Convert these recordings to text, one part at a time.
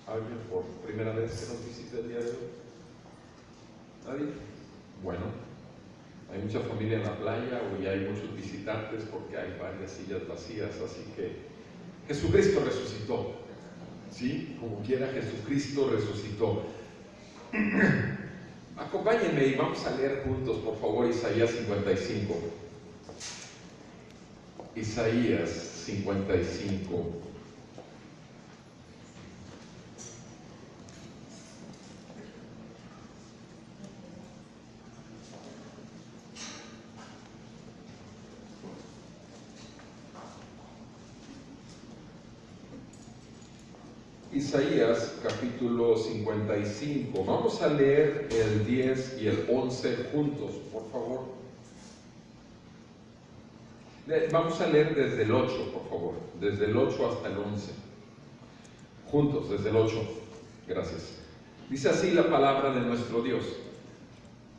¿Alguien por primera vez que nos visita el día de hoy? ¿Nadie? Bueno, hay mucha familia en la playa, hoy hay muchos visitantes porque hay varias sillas vacías, así que Jesucristo resucitó, ¿sí? Como quiera, Jesucristo resucitó. Acompáñenme y vamos a leer juntos, por favor, Isaías 55. Isaías 55. Isaías capítulo 55. Vamos a leer el 10 y el 11 juntos, por favor. Vamos a leer desde el 8, por favor. Desde el 8 hasta el 11. Juntos, desde el 8. Gracias. Dice así la palabra de nuestro Dios.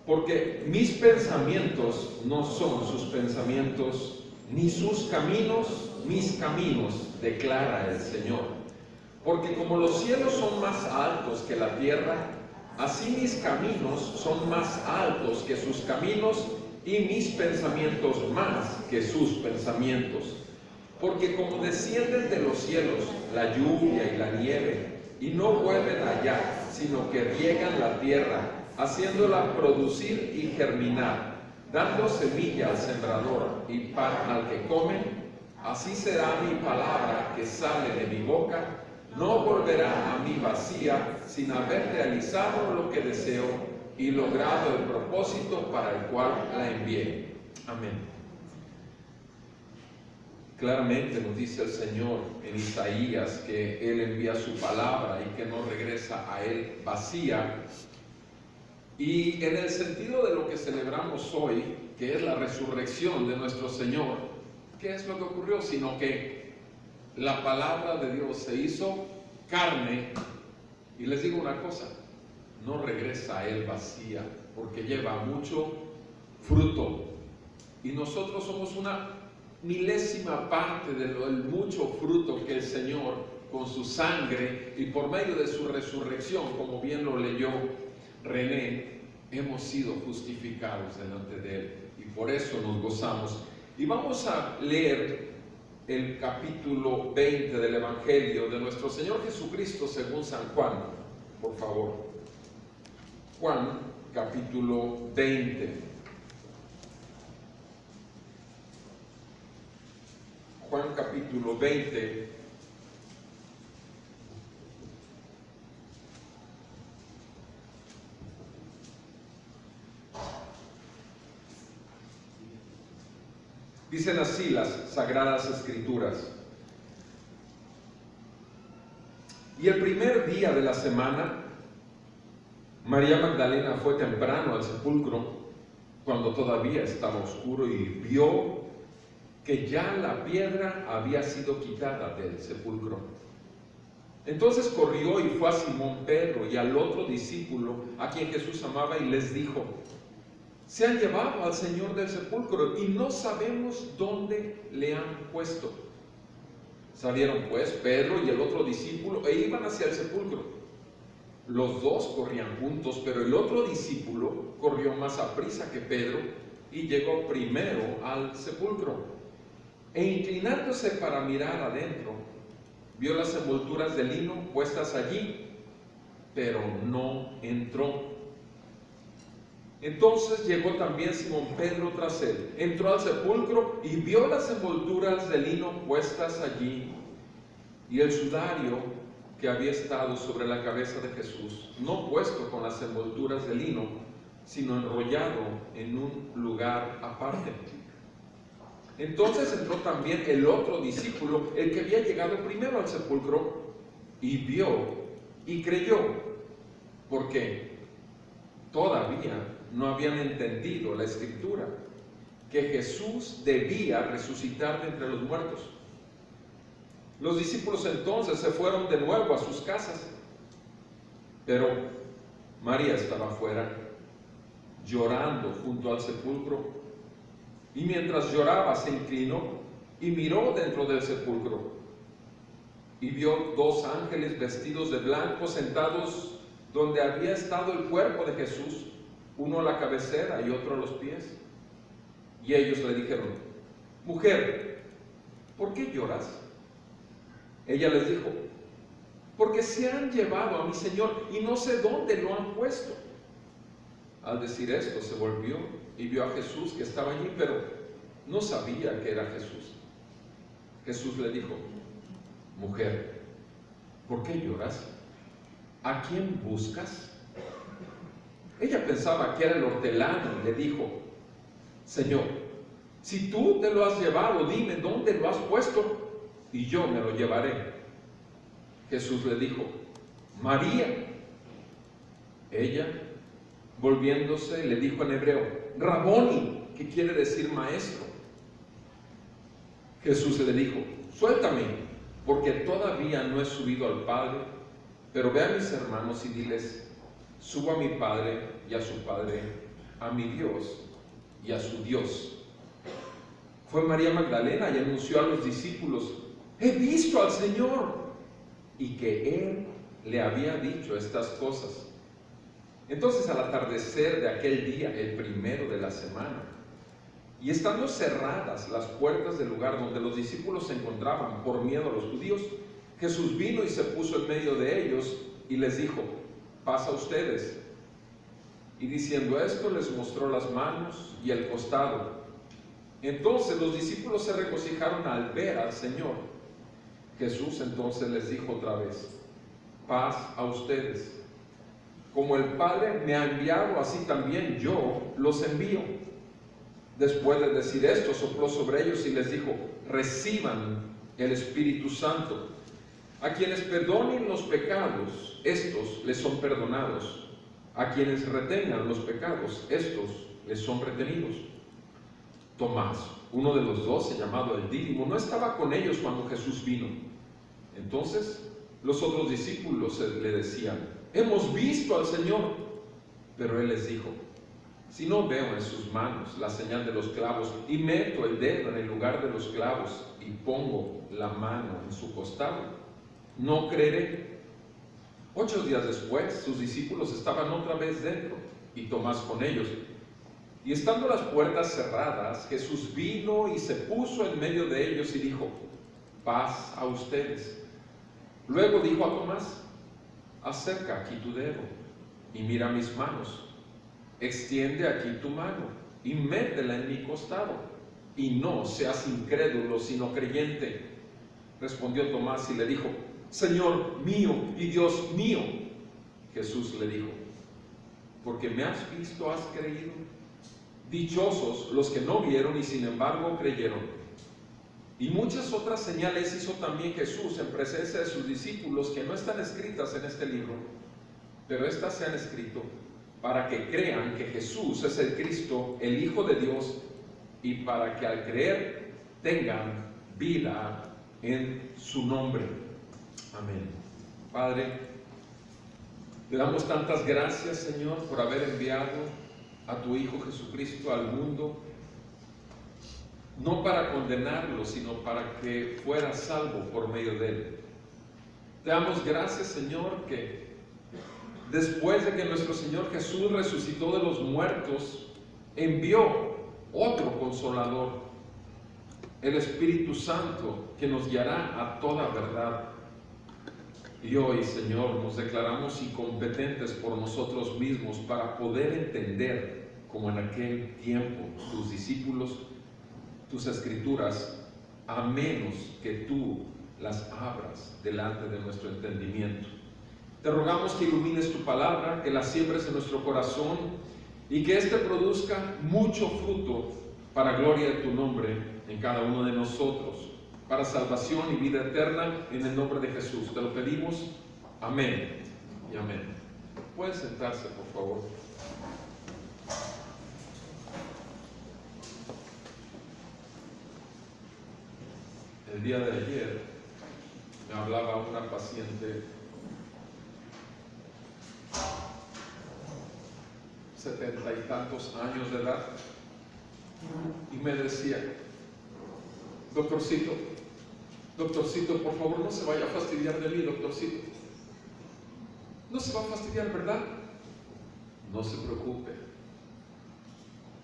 Porque mis pensamientos no son sus pensamientos, ni sus caminos, mis caminos, declara el Señor. Porque como los cielos son más altos que la tierra, así mis caminos son más altos que sus caminos y mis pensamientos más que sus pensamientos. Porque como descienden de los cielos la lluvia y la nieve, y no vuelven allá, sino que riegan la tierra, haciéndola producir y germinar, dando semilla al sembrador y pan al que come, así será mi palabra que sale de mi boca. No volverá a mí vacía, sin haber realizado lo que deseo y logrado el propósito para el cual la envié. Amén. Claramente nos dice el Señor en Isaías que Él envía su palabra y que no regresa a Él vacía. Y en el sentido de lo que celebramos hoy, que es la resurrección de nuestro Señor, ¿qué es lo que ocurrió? Sino que la palabra de Dios se hizo carne, y les digo una cosa, no regresa a Él vacía, porque lleva mucho fruto, y nosotros somos una milésima parte del mucho fruto que el Señor, con su sangre y por medio de su resurrección, como bien lo leyó René, hemos sido justificados delante de Él, y por eso nos gozamos. Y vamos a leer el capítulo 20 del Evangelio de nuestro Señor Jesucristo según San Juan, por favor. Juan, capítulo 20. Juan, capítulo 20. Dicen así las Sagradas Escrituras. Y el primer día de la semana, María Magdalena fue temprano al sepulcro, cuando todavía estaba oscuro, y vio que ya la piedra había sido quitada del sepulcro. Entonces corrió y fue a Simón Pedro y al otro discípulo, a quien Jesús amaba, y les dijo: se han llevado al Señor del sepulcro y no sabemos dónde le han puesto. Salieron pues Pedro y el otro discípulo e iban hacia el sepulcro. Los dos corrían juntos, pero el otro discípulo corrió más aprisa que Pedro y llegó primero al sepulcro. E inclinándose para mirar adentro, vio las envolturas de lino puestas allí, pero no entró. Entonces llegó también Simón Pedro tras él, entró al sepulcro y vio las envolturas de lino puestas allí y el sudario que había estado sobre la cabeza de Jesús, no puesto con las envolturas de lino, sino enrollado en un lugar aparte. Entonces entró también el otro discípulo, el que había llegado primero al sepulcro, y vio y creyó, porque todavía no habían entendido la Escritura, que Jesús debía resucitar de entre los muertos. Los discípulos entonces se fueron de nuevo a sus casas, pero María estaba afuera, llorando junto al sepulcro, y mientras lloraba se inclinó y miró dentro del sepulcro, y vio dos ángeles vestidos de blanco sentados donde había estado el cuerpo de Jesús, uno a la cabecera y otro a los pies. Y ellos le dijeron: mujer, ¿por qué lloras? Ella les dijo: porque se han llevado a mi Señor y no sé dónde lo han puesto. Al decir esto se volvió y vio a Jesús que estaba allí, pero no sabía que era Jesús. Jesús le dijo: mujer, ¿por qué lloras? ¿A quién buscas? Ella pensaba que era el hortelano y le dijo: Señor, si tú te lo has llevado, dime dónde lo has puesto y yo me lo llevaré. Jesús le dijo: María. Ella, volviéndose, le dijo en hebreo: Raboni, que quiere decir maestro. Jesús le dijo: suéltame, porque todavía no he subido al Padre, pero ve a mis hermanos y diles: subo a mi Padre y a su Padre, a mi Dios y a su Dios. Fue María Magdalena y anunció a los discípulos: he visto al Señor, y que Él le había dicho estas cosas. Entonces, al atardecer de aquel día, el primero de la semana, y estando cerradas las puertas del lugar donde los discípulos se encontraban por miedo a los judíos, Jesús vino y se puso en medio de ellos y les dijo: paz a ustedes. Y diciendo esto, les mostró las manos y el costado. Entonces los discípulos se regocijaron al ver al Señor. Jesús entonces les dijo otra vez: paz a ustedes. Como el Padre me ha enviado, así también yo los envío. Después de decir esto, sopló sobre ellos y les dijo: reciban el Espíritu Santo. A quienes perdonen los pecados, estos les son perdonados. A quienes retengan los pecados, estos les son retenidos. Tomás, uno de los 12, llamado el Dídimo, no estaba con ellos cuando Jesús vino. Entonces los otros discípulos le decían: hemos visto al Señor. Pero él les dijo: si no veo en sus manos la señal de los clavos, y meto el dedo en el lugar de los clavos, y pongo la mano en su costado, no creeré. 8 días después, sus discípulos estaban otra vez dentro, y Tomás con ellos. Y estando las puertas cerradas, Jesús vino y se puso en medio de ellos y dijo: paz a ustedes. Luego dijo a Tomás: acerca aquí tu dedo y mira mis manos. Extiende aquí tu mano y métela en mi costado, y no seas incrédulo, sino creyente. Respondió Tomás y le dijo: Señor mío y Dios mío. Jesús le dijo: porque me has visto, has creído. Dichosos los que no vieron y sin embargo creyeron. Y muchas otras señales hizo también Jesús en presencia de sus discípulos, que no están escritas en este libro, pero estas se han escrito para que crean que Jesús es el Cristo, el Hijo de Dios, y para que al creer tengan vida en su nombre. Amén. Padre, te damos tantas gracias, Señor, por haber enviado a tu Hijo Jesucristo al mundo, no para condenarlo, sino para que fuera salvo por medio de él. Te damos gracias, Señor, que después de que nuestro Señor Jesús resucitó de los muertos, envió otro Consolador, el Espíritu Santo, que nos guiará a toda verdad. Y hoy, Señor, nos declaramos incompetentes por nosotros mismos para poder entender, como en aquel tiempo, tus discípulos, tus escrituras, a menos que tú las abras delante de nuestro entendimiento. Te rogamos que ilumines tu palabra, que la siembres en nuestro corazón y que éste produzca mucho fruto para gloria de tu nombre en cada uno de nosotros, para salvación y vida eterna, en el nombre de Jesús. Te lo pedimos. Amén y amén. Pueden sentarse, por favor. El día de ayer me hablaba una paciente 70 y tantos años de edad y me decía: doctorcito, doctorcito, por favor, no se vaya a fastidiar de mí, doctorcito. No se va a fastidiar, ¿verdad? No se preocupe.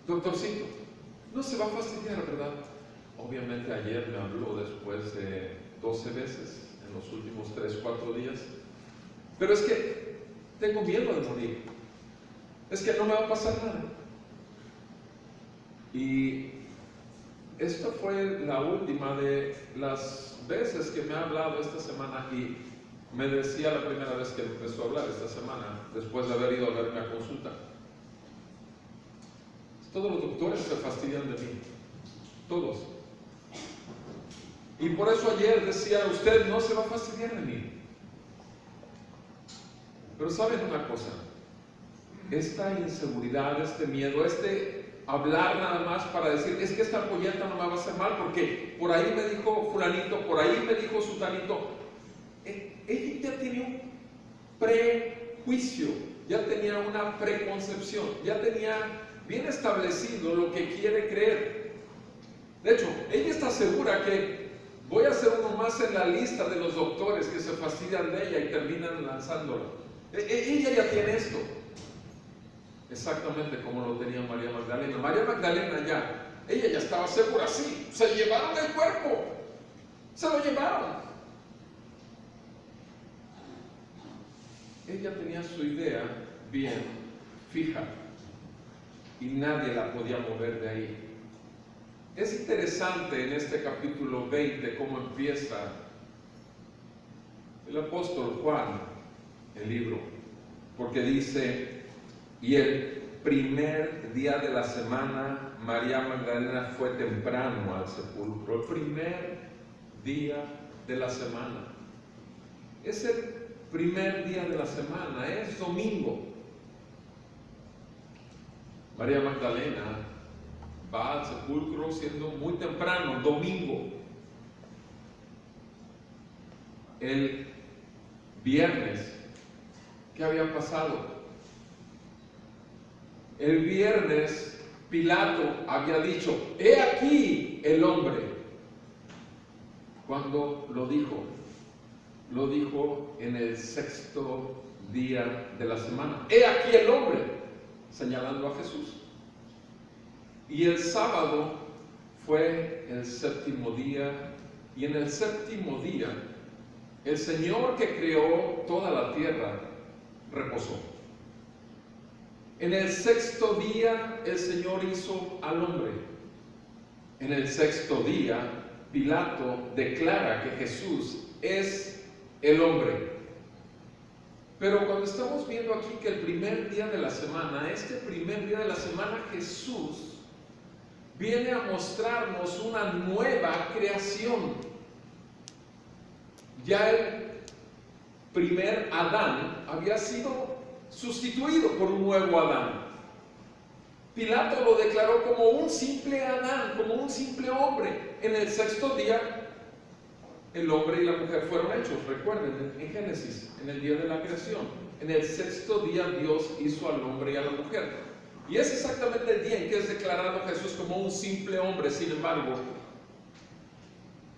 Doctorcito, no se va a fastidiar, ¿verdad? Obviamente ayer me habló después de 12 veces en los últimos 3, 4 días. Pero es que tengo miedo de morir. Es que no me va a pasar nada. Y esta fue la última de las veces que me ha hablado esta semana, y me decía la primera vez que empezó a hablar esta semana, después de haber ido a verme a consulta: todos los doctores se fastidian de mí, todos. Y por eso ayer decía: usted no se va a fastidiar de mí. Pero ¿saben una cosa? Esta inseguridad, este miedo, hablar nada más para decir: es que esta ampolleta no me va a hacer mal porque por ahí me dijo fulanito, por ahí me dijo sutanito. Ella ya tenía un prejuicio, ya tenía una preconcepción, ya tenía bien establecido lo que quiere creer. De hecho, ella está segura que voy a ser uno más en la lista de los doctores que se fastidian de ella y terminan lanzándola. Ella ya tiene esto. Exactamente como lo tenía María Magdalena. María Magdalena ella ya estaba segura, sí, se llevaron el cuerpo, se lo llevaron. Ella tenía su idea bien fija y nadie la podía mover de ahí. Es interesante en este capítulo 20 cómo empieza el apóstol Juan el libro, porque dice: y el primer día de la semana María Magdalena fue temprano al sepulcro. El primer día de la semana es el primer día de la semana, es domingo. María Magdalena va al sepulcro siendo muy temprano, domingo. El viernes, ¿qué había pasado? El viernes Pilato había dicho: he aquí el hombre. Cuando lo dijo en el 6º día de la semana. He aquí el hombre, señalando a Jesús. Y el sábado fue el 7º día, y en el 7º día el Señor que creó toda la tierra reposó. En el 6º día el Señor hizo al hombre. En el 6º día Pilato declara que Jesús es el hombre. Pero cuando estamos viendo aquí que el primer día de la semana, este primer día de la semana, Jesús viene a mostrarnos una nueva creación. Ya el primer Adán había sido sustituido por un nuevo Adán. Pilato lo declaró como un simple Adán, como un simple hombre. En el 6º día el hombre y la mujer fueron hechos. Recuerden, en Génesis, en el día de la creación, en el 6º día Dios hizo al hombre y a la mujer. Y es exactamente el día en que es declarado Jesús como un simple hombre. Sin embargo,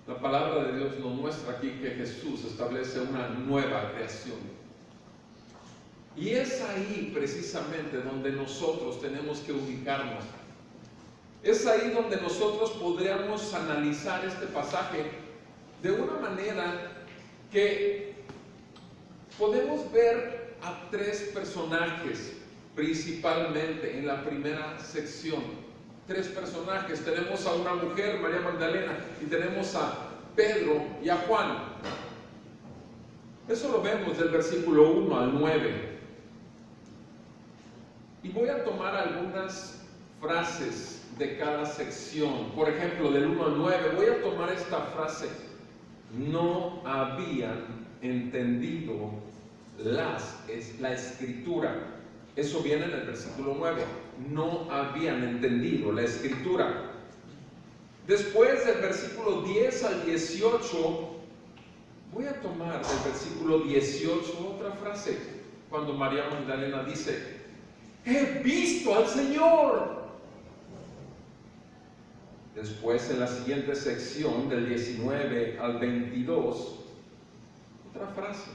la palabra de Dios nos muestra aquí que Jesús establece una nueva creación. Y es ahí precisamente donde nosotros tenemos que ubicarnos. Es ahí donde nosotros podríamos analizar este pasaje de una manera que podemos ver a 3 personajes principalmente en la primera sección. 3 personajes. Tenemos a una mujer, María Magdalena, y tenemos a Pedro y a Juan. Eso lo vemos del versículo 1 al 9. Y voy a tomar algunas frases de cada sección. Por ejemplo, del 1 al 9, voy a tomar esta frase: no habían entendido la escritura. Eso viene en el versículo 9. No habían entendido la escritura. Después del versículo 10 al 18, voy a tomar del versículo 18 otra frase, cuando María Magdalena dice: he visto al Señor. Después, en la siguiente sección, del 19 al 22, otra frase,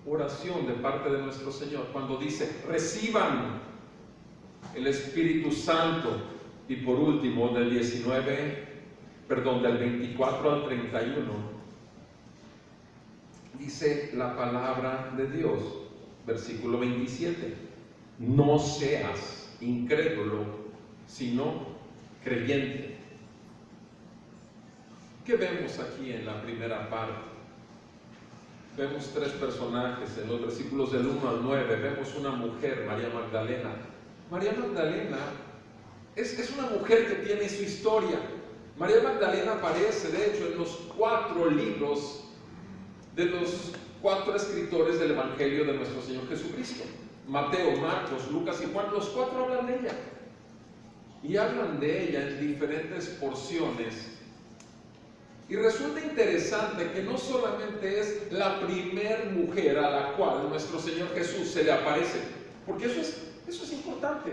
oración de parte de nuestro Señor, cuando dice, reciban el Espíritu Santo. Y por último, del 24 al 31, dice la palabra de Dios, versículo 27, no seas incrédulo, sino creyente. ¿Qué vemos aquí en la primera parte? Vemos tres personajes en los versículos del 1 al 9. Vemos una mujer, María Magdalena. María Magdalena es una mujer que tiene su historia. María Magdalena aparece, de hecho, en los 4 libros de los 4 escritores del Evangelio de nuestro Señor Jesucristo. Mateo, Marcos, Lucas y Juan, los 4 hablan de ella. Y hablan de ella en diferentes porciones. Y resulta interesante que no solamente es la primer mujer a la cual nuestro Señor Jesús se le aparece, porque eso es importante,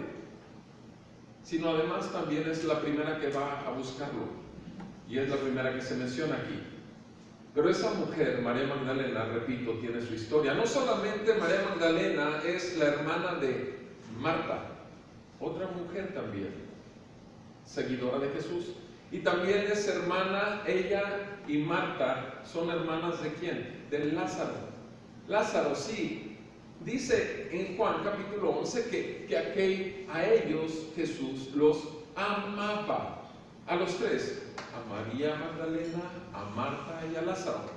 sino además también es la primera que va a buscarlo, y es la primera que se menciona aquí. Pero esa mujer, María Magdalena, repito, tiene su historia. No solamente María Magdalena es la hermana de Marta, otra mujer también, seguidora de Jesús. Y también es hermana, ella y Marta son hermanas ¿de quién? De Lázaro. Lázaro, sí, dice en Juan capítulo 11 que a ellos Jesús los amaba. A los tres, a María Magdalena, a Marta y a Lázaro.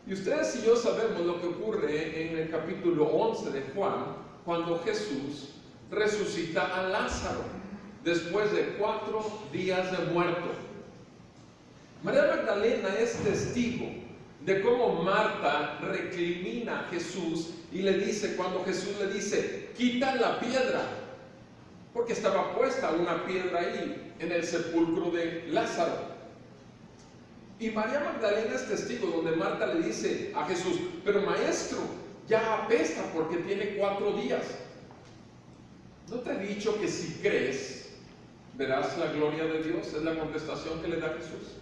Y ustedes y yo sabemos lo que ocurre en el capítulo 11 de Juan, cuando Jesús resucita a Lázaro después de 4 días de muerto. María Magdalena es testigo de cómo Marta recrimina a Jesús y le dice, cuando Jesús le dice, quita la piedra, porque estaba puesta una piedra ahí en el sepulcro de Lázaro. Y María Magdalena es testigo donde Marta le dice a Jesús, pero maestro, ya apesta porque tiene 4 días. ¿No te he dicho que si crees verás la gloria de Dios? Es la contestación que le da Jesús.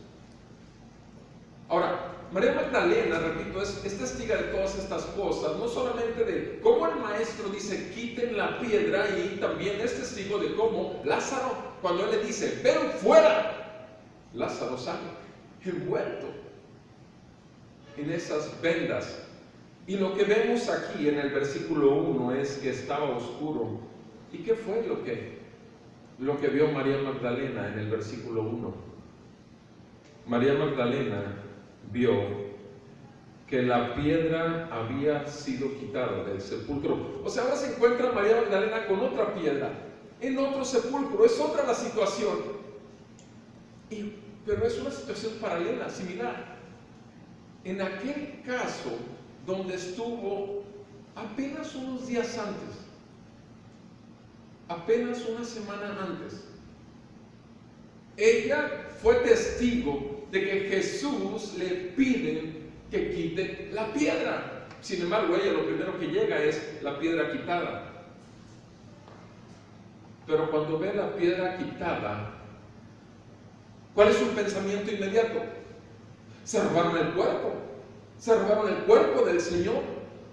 Ahora, María Magdalena, repito, es testiga de todas estas cosas, no solamente de cómo el maestro dice quiten la piedra, y también es testigo de cómo Lázaro, cuando él le dice ven fuera, Lázaro sale envuelto en esas vendas. Y lo que vemos aquí en el versículo 1 es que estaba oscuro. ¿Y qué fue lo que vio María Magdalena en el versículo 1? María Magdalena vio que la piedra había sido quitada del sepulcro. O sea, ahora se encuentra María Magdalena con otra piedra en otro sepulcro. Es otra la situación, pero es una situación paralela, similar. En aquel caso donde estuvo apenas unos días antes, apenas una semana antes, ella fue testigo de que Jesús le pide que quite la piedra. Sin embargo, ella lo primero que llega es la piedra quitada. Pero cuando ve la piedra quitada, ¿cuál es su pensamiento inmediato? Se robaron el cuerpo. Se robaron el cuerpo del Señor.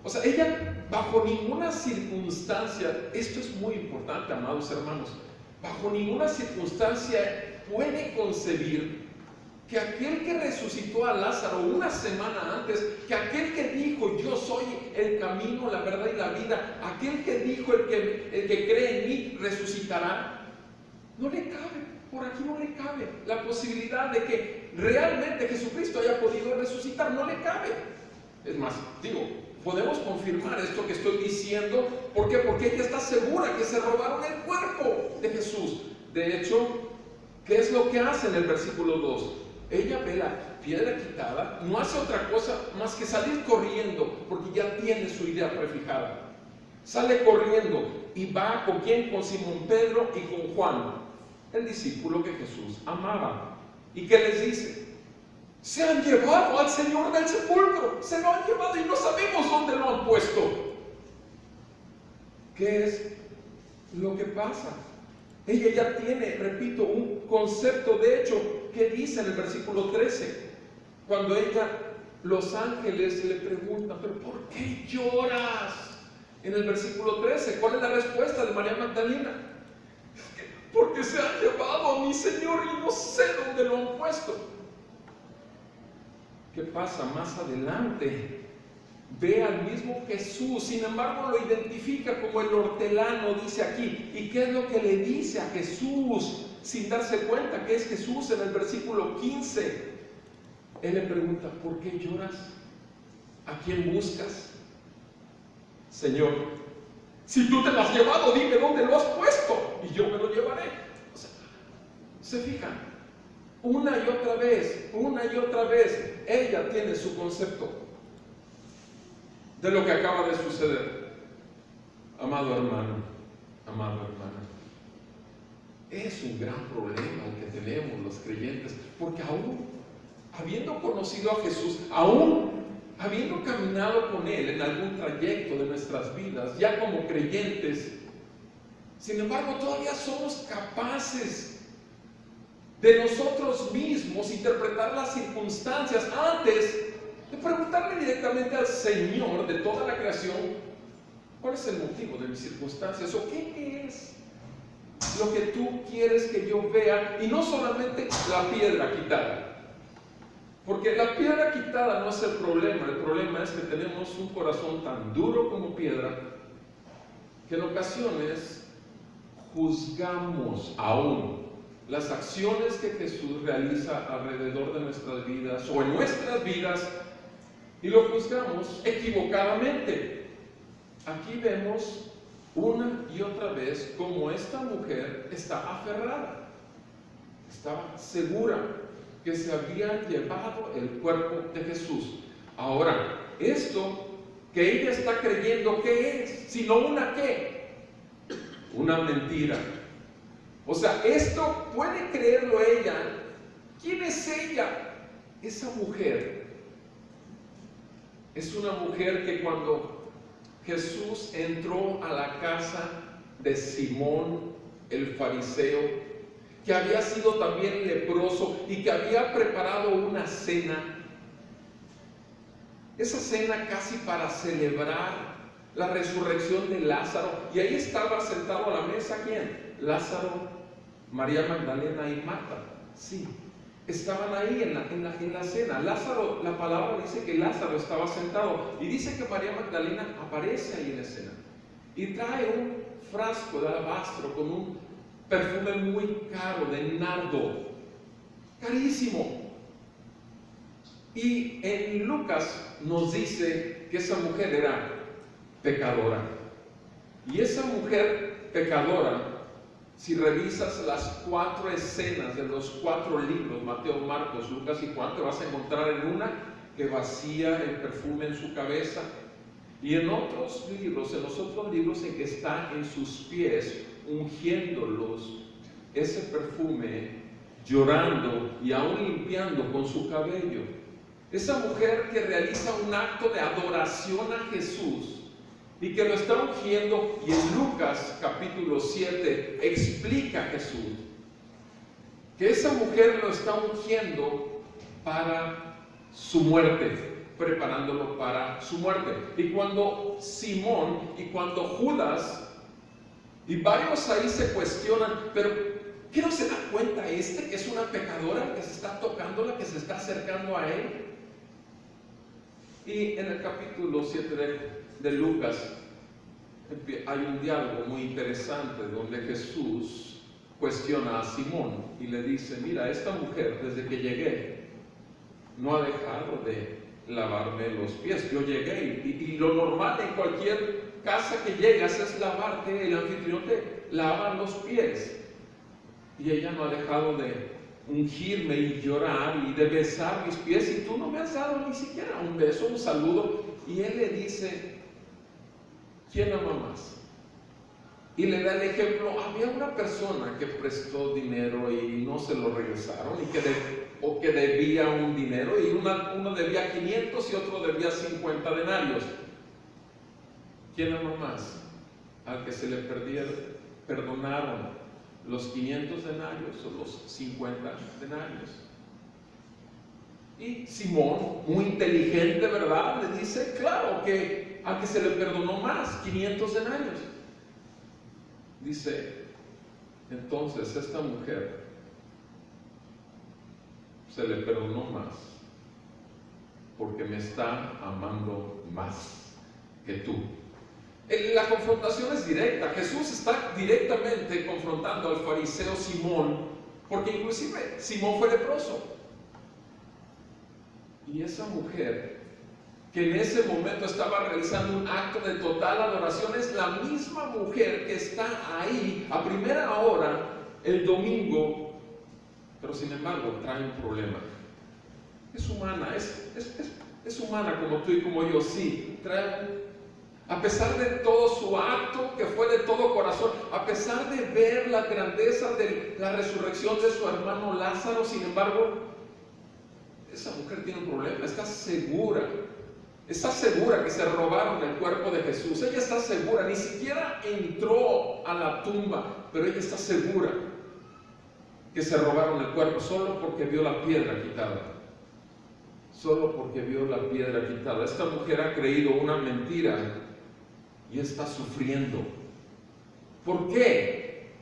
O sea, ella bajo ninguna circunstancia, esto es muy importante, amados hermanos, bajo ninguna circunstancia puede concebir que aquel que resucitó a Lázaro una semana antes, que aquel que dijo yo soy el camino, la verdad y la vida, aquel que dijo el que cree en mí resucitará, no le cabe, por aquí no le cabe la posibilidad de que realmente Jesucristo haya podido resucitar, no le cabe. Es más, podemos confirmar esto que estoy diciendo. ¿Por qué? Porque ella está segura que se robaron el cuerpo de Jesús. De hecho, ¿qué es lo que hace en el versículo 2? Ella ve la piedra quitada, no hace otra cosa más que salir corriendo, porque ya tiene su idea prefijada. Sale corriendo y va ¿con quién? Con Simón Pedro y con Juan, el discípulo que Jesús amaba. ¿Y qué les dice? Se han llevado al Señor del sepulcro, se lo han llevado y no sabemos dónde lo han puesto. ¿Qué es lo que pasa? Ella ya tiene, repito, un concepto. De hecho, ¿qué dice en el versículo 13? Cuando los ángeles le preguntan, ¿pero por qué lloras? En el versículo 13, ¿cuál es la respuesta de María Magdalena? Porque se han llevado a mi Señor y no sé dónde lo han puesto. ¿Qué pasa más adelante? Ve al mismo Jesús, sin embargo lo identifica como el hortelano, dice aquí. ¿Y qué es lo que le dice a Jesús? Sin darse cuenta que es Jesús, en el versículo 15. Él le pregunta, ¿por qué lloras? ¿A quién buscas? Señor, si tú te lo has llevado, dime dónde lo has puesto y yo me lo llevaré. O sea, ¿se fijan? Una y otra vez, ella tiene su concepto de lo que acaba de suceder. Amado hermano, amada hermana, es un gran problema el que tenemos los creyentes, porque aún habiendo conocido a Jesús, aún habiendo caminado con Él en algún trayecto de nuestras vidas, ya como creyentes, sin embargo todavía somos capaces de nosotros mismos interpretar las circunstancias antes de preguntarle directamente al Señor de toda la creación, ¿cuál es el motivo de mis circunstancias? ¿O qué es lo que tú quieres que yo vea? Y no solamente la piedra quitada, porque la piedra quitada no es el problema es que tenemos un corazón tan duro como piedra, que en ocasiones juzgamos aún las acciones que Jesús realiza alrededor de nuestras vidas o en nuestras vidas, y lo juzgamos equivocadamente. Aquí vemos una y otra vez cómo esta mujer está aferrada, estaba segura que se había llevado el cuerpo de Jesús. Ahora, esto que ella está creyendo, ¿qué es? Sino una ¿qué? Una mentira. O sea, esto puede creerlo ella. ¿Quién es ella? Esa mujer es una mujer que cuando Jesús entró a la casa de Simón el fariseo, que había sido también leproso y que había preparado una cena, esa cena casi para celebrar la resurrección de Lázaro, y ahí estaba sentado a la mesa ¿quién? Lázaro, María Magdalena y Marta. Sí, estaban ahí en la cena. Lázaro, la palabra dice que Lázaro estaba sentado, y dice que María Magdalena aparece ahí en la escena y trae un frasco de alabastro con un perfume muy caro de nardo, carísimo. Y en Lucas nos dice que esa mujer era pecadora. Y esa mujer pecadora, si revisas las 4 escenas de los 4 libros, Mateo, Marcos, Lucas y Juan, te vas a encontrar en una que vacía el perfume en su cabeza, y en otros libros, en que está en sus pies, ungiéndolos, ese perfume, llorando y aún limpiando con su cabello. Esa mujer que realiza un acto de adoración a Jesús y que lo está ungiendo, y en Lucas capítulo 7 explica a Jesús que esa mujer lo está ungiendo para su muerte, preparándolo para su muerte. Y cuando Simón y cuando Judas y varios ahí se cuestionan, pero ¿qué no se da cuenta que es una pecadora, que se está tocándola, que se está acercando a él? Y en el capítulo 7 de Lucas hay un diálogo muy interesante donde Jesús cuestiona a Simón y le dice, mira, esta mujer desde que llegué no ha dejado de lavarme los pies. Yo llegué y lo normal en cualquier casa que llegas es lavarte, el anfitrión te lava los pies, y ella no ha dejado de ungirme y llorar y de besar mis pies, y tú no me has dado ni siquiera un beso, un saludo. Y él le dice, ¿quién ama más? Y le da el ejemplo. Había una persona que prestó dinero y no se lo regresaron, o que debía un dinero, y uno debía 500 y otro debía 50 denarios. ¿Quién ama más? Al que se le perdonaron ¿Los 500 denarios o los 50 denarios? Y Simón, muy inteligente, ¿verdad?, le dice, claro, que al que se le perdonó más, 500 denarios. Dice, entonces esta mujer se le perdonó más porque me está amando más que tú. La confrontación es directa. Jesús está directamente confrontando al fariseo Simón, porque inclusive Simón fue leproso. Y esa mujer que en ese momento estaba realizando un acto de total adoración es la misma mujer que está ahí a primera hora el domingo, pero sin embargo trae un problema. Es humana, es humana como tú y como yo, sí, a pesar de todo su acto que fue de todo corazón, a pesar de ver la grandeza de la resurrección de su hermano Lázaro, sin embargo, esa mujer tiene un problema. Está segura que se robaron el cuerpo de Jesús. Ella está segura, ni siquiera entró a la tumba, pero ella está segura que se robaron el cuerpo solo porque vio la piedra quitada. Solo porque vio la piedra quitada. Esta mujer ha creído una mentira y está sufriendo. ¿Por qué?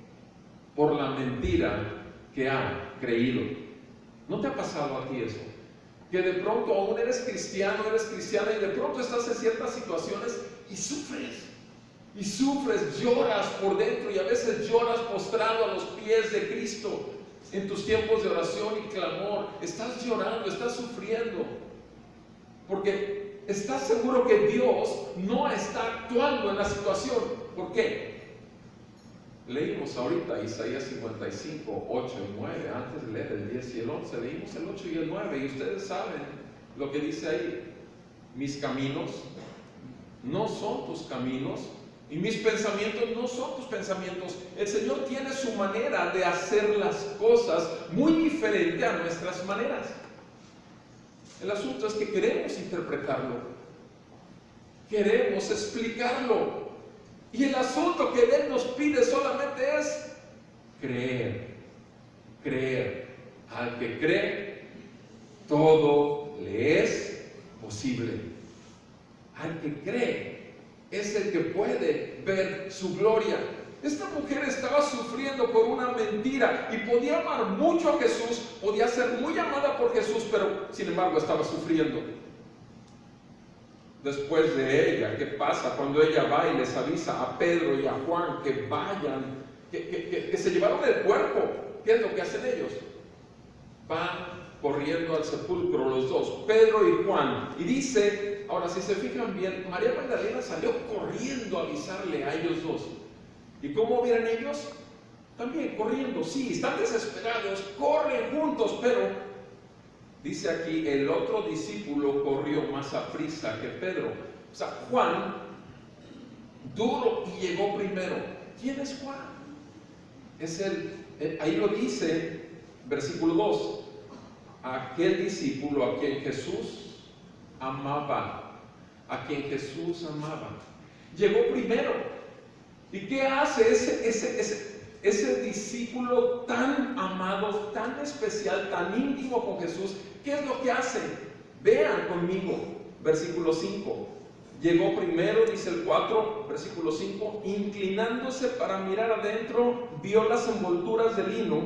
Por la mentira que ha creído. ¿No te ha pasado a ti eso? Que de pronto aún eres cristiano, eres cristiana y de pronto estás en ciertas situaciones y sufres, lloras por dentro y a veces lloras postrado a los pies de Cristo en tus tiempos de oración y clamor. Estás llorando, estás sufriendo porque estás seguro que Dios no está actuando en la situación. ¿Por qué? Leímos ahorita Isaías 55, 8 y 9, antes de leer el 10 y el 11, leímos el 8 y el 9, y ustedes saben lo que dice ahí. Mis caminos no son tus caminos, y mis pensamientos no son tus pensamientos. El Señor tiene su manera de hacer las cosas muy diferente a nuestras maneras. El asunto es que queremos interpretarlo, queremos explicarlo. Y el asunto que Él nos pide solamente es creer. Al que cree, todo le es posible. Al que cree es el que puede ver su gloria. Esta mujer estaba sufriendo por una mentira y podía amar mucho a Jesús, podía ser muy amada por Jesús, pero sin embargo estaba sufriendo. Después de ella, ¿qué pasa? Cuando ella va y les avisa a Pedro y a Juan que vayan, que se llevaron el cuerpo, ¿qué es lo que hacen ellos? Van corriendo al sepulcro los dos, Pedro y Juan, y dice, ahora si se fijan bien, María Magdalena salió corriendo a avisarle a ellos dos. ¿Y cómo vieron ellos? También corriendo, sí, están desesperados, corren juntos, pero dice aquí, el otro discípulo corrió más aprisa que Pedro. O sea, Juan, duro y llegó primero. ¿Quién es Juan? Es ahí lo dice, versículo 2, aquel discípulo a quien Jesús amaba, llegó primero. ¿Y qué hace ese discípulo tan amado, tan especial, tan íntimo con Jesús? ¿Qué es lo que hace? Vean conmigo, versículo 5. Llegó primero, dice el 4, versículo 5, inclinándose para mirar adentro, vio las envolturas de lino.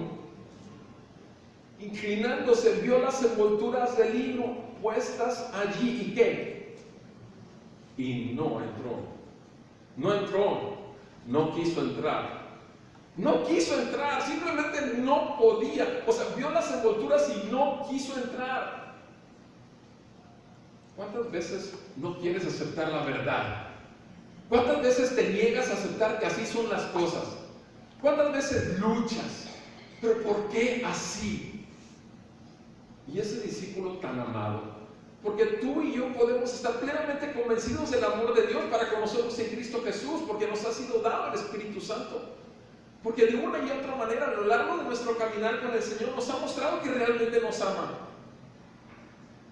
Inclinándose, vio las envolturas de lino puestas allí. ¿Y qué? Y no entró, no quiso entrar. No quiso entrar, simplemente no podía. O sea, vio las envolturas y no quiso entrar. ¿Cuántas veces no quieres aceptar la verdad? ¿Cuántas veces te niegas a aceptar que así son las cosas? ¿Cuántas veces luchas? ¿Pero por qué así? Y ese discípulo tan amado, porque tú y yo podemos estar plenamente convencidos del amor de Dios para con nosotros en Cristo Jesús, porque nos ha sido dado el Espíritu Santo. Porque de una y otra manera, a lo largo de nuestro caminar con el Señor, nos ha mostrado que realmente nos ama.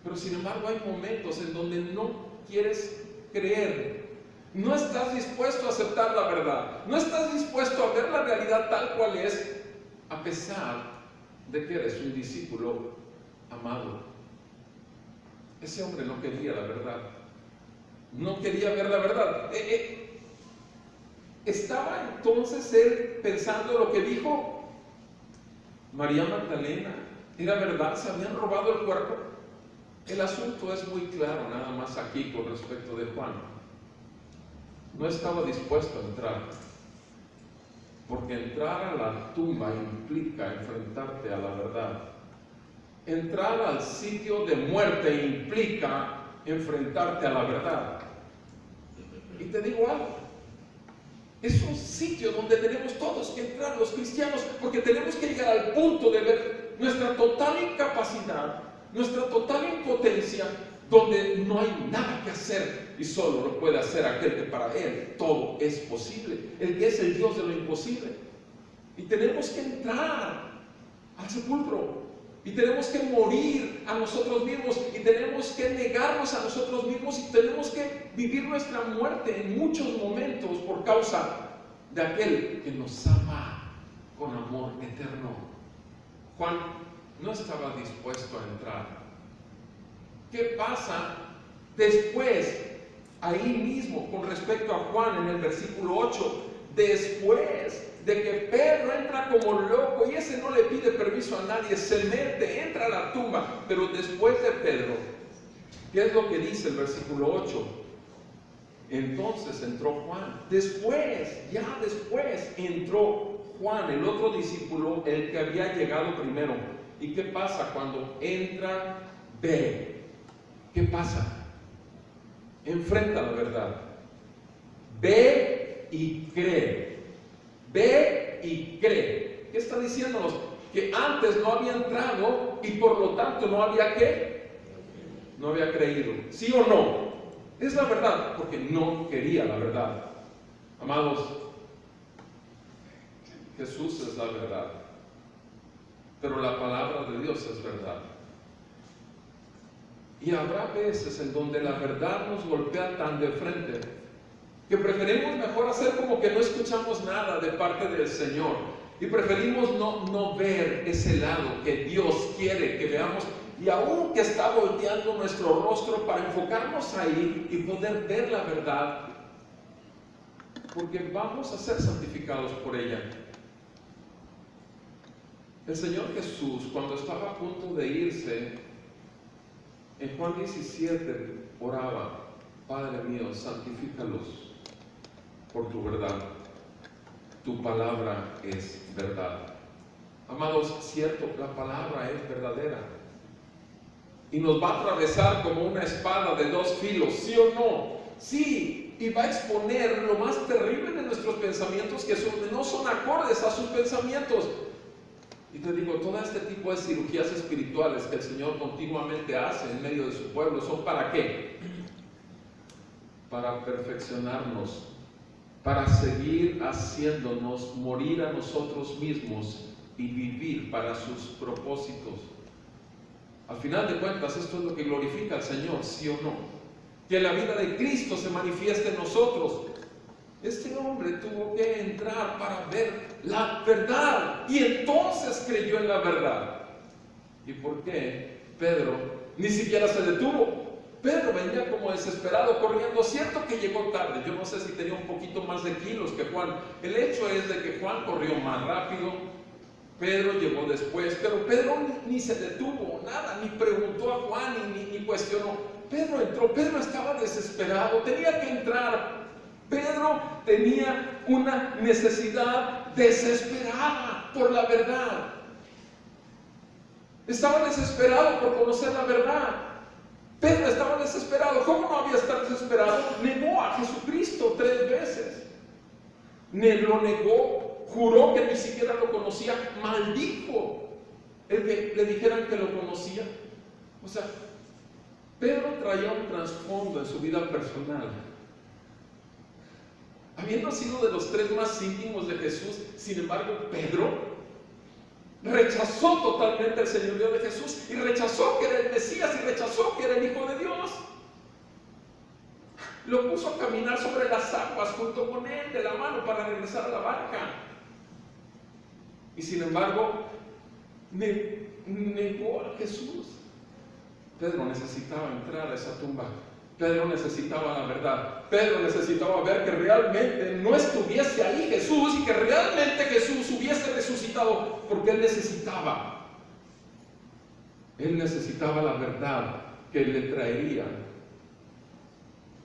Pero sin embargo hay momentos en donde no quieres creer. No estás dispuesto a aceptar la verdad. No estás dispuesto a ver la realidad tal cual es, a pesar de que eres un discípulo amado. Ese hombre no quería la verdad. No quería ver la verdad. Estaba entonces él pensando lo que dijo María Magdalena. ¿Era verdad? ¿Se habían robado el cuerpo? El asunto es muy claro nada más aquí con respecto de Juan. No estaba dispuesto a entrar, porque entrar a la tumba implica enfrentarte a la verdad. Entrar al sitio de muerte implica enfrentarte a la verdad. Y te digo algo, es un sitio donde tenemos todos que entrar los cristianos, porque tenemos que llegar al punto de ver nuestra total incapacidad, nuestra total impotencia, donde no hay nada que hacer y solo lo puede hacer aquel que para él todo es posible, el que es el Dios de lo imposible. Y tenemos que entrar al sepulcro, y tenemos que morir a nosotros mismos, y tenemos que negarnos a nosotros mismos, y tenemos que vivir nuestra muerte en muchos momentos por causa de aquel que nos ama con amor eterno. Juan no estaba dispuesto a entrar. ¿Qué pasa después? Ahí mismo, con respecto a Juan, en el versículo 8, después de que Pedro entra como loco, y ese no le pide permiso a nadie, se mete, entra a la tumba, pero después de Pedro, ¿qué es lo que dice el versículo 8? Entonces entró Juan. Después entró Juan, el otro discípulo, el que había llegado primero. ¿Y qué pasa cuando entra? Ve. ¿Qué pasa? Enfrenta la verdad. Ve y cree. Ve y cree. ¿Qué está diciéndonos? Que antes no había entrado y por lo tanto no había ¿qué? No había creído. ¿Sí o no? Es la verdad, porque no quería la verdad. Amados, Jesús es la verdad, pero la palabra de Dios es verdad. Y habrá veces en donde la verdad nos golpea tan de frente que preferimos mejor hacer como que no escuchamos nada de parte del Señor, y preferimos no ver ese lado que Dios quiere que veamos, y aún que está volteando nuestro rostro para enfocarnos ahí y poder ver la verdad, porque vamos a ser santificados por ella. El Señor Jesús, cuando estaba a punto de irse, en Juan 17 oraba: Padre mío, santifícalos por tu verdad. Tu palabra es verdad. Amados, cierto, la palabra es verdadera y nos va a atravesar como una espada de dos filos, ¿sí o no? Sí, y va a exponer lo más terrible de nuestros pensamientos, que no son acordes a sus pensamientos. Y te digo, todo este tipo de cirugías espirituales que el Señor continuamente hace en medio de su pueblo, ¿son para qué? Para perfeccionarnos, para seguir haciéndonos morir a nosotros mismos y vivir para sus propósitos. Al final de cuentas, esto es lo que glorifica al Señor, ¿sí o no? Que la vida de Cristo se manifieste en nosotros. Este hombre tuvo que entrar para ver la verdad, y entonces creyó en la verdad. ¿Y por qué Pedro ni siquiera se detuvo? Pedro venía como desesperado corriendo. Cierto que llegó tarde, yo no sé si tenía un poquito más de kilos que Juan. El hecho es de que Juan corrió más rápido, Pedro llegó después, pero Pedro ni se detuvo, nada, ni preguntó a Juan, ni cuestionó. Pedro entró, Pedro estaba desesperado, tenía que entrar. Pedro tenía una necesidad desesperada por la verdad. Estaba desesperado por conocer la verdad. Pedro estaba desesperado. ¿Cómo no había estado desesperado? Negó a Jesucristo 3 veces. Lo negó, juró que ni siquiera lo conocía, maldijo el que le dijeran que lo conocía. O sea, Pedro traía un trasfondo en su vida personal. Habiendo sido de los 3 más íntimos de Jesús, sin embargo, Pedro rechazó totalmente el señorío de Jesús, y rechazó que era el Mesías, y rechazó que era el Hijo de Dios. lo puso a caminar sobre las aguas junto con él, de la mano, para regresar a la barca. Y sin embargo, negó a Jesús. Pedro necesitaba entrar a esa tumba. Pedro necesitaba la verdad. Pedro necesitaba ver que realmente no estuviese ahí Jesús y que realmente Jesús hubiese resucitado, porque él necesitaba. Él necesitaba la verdad que le traería,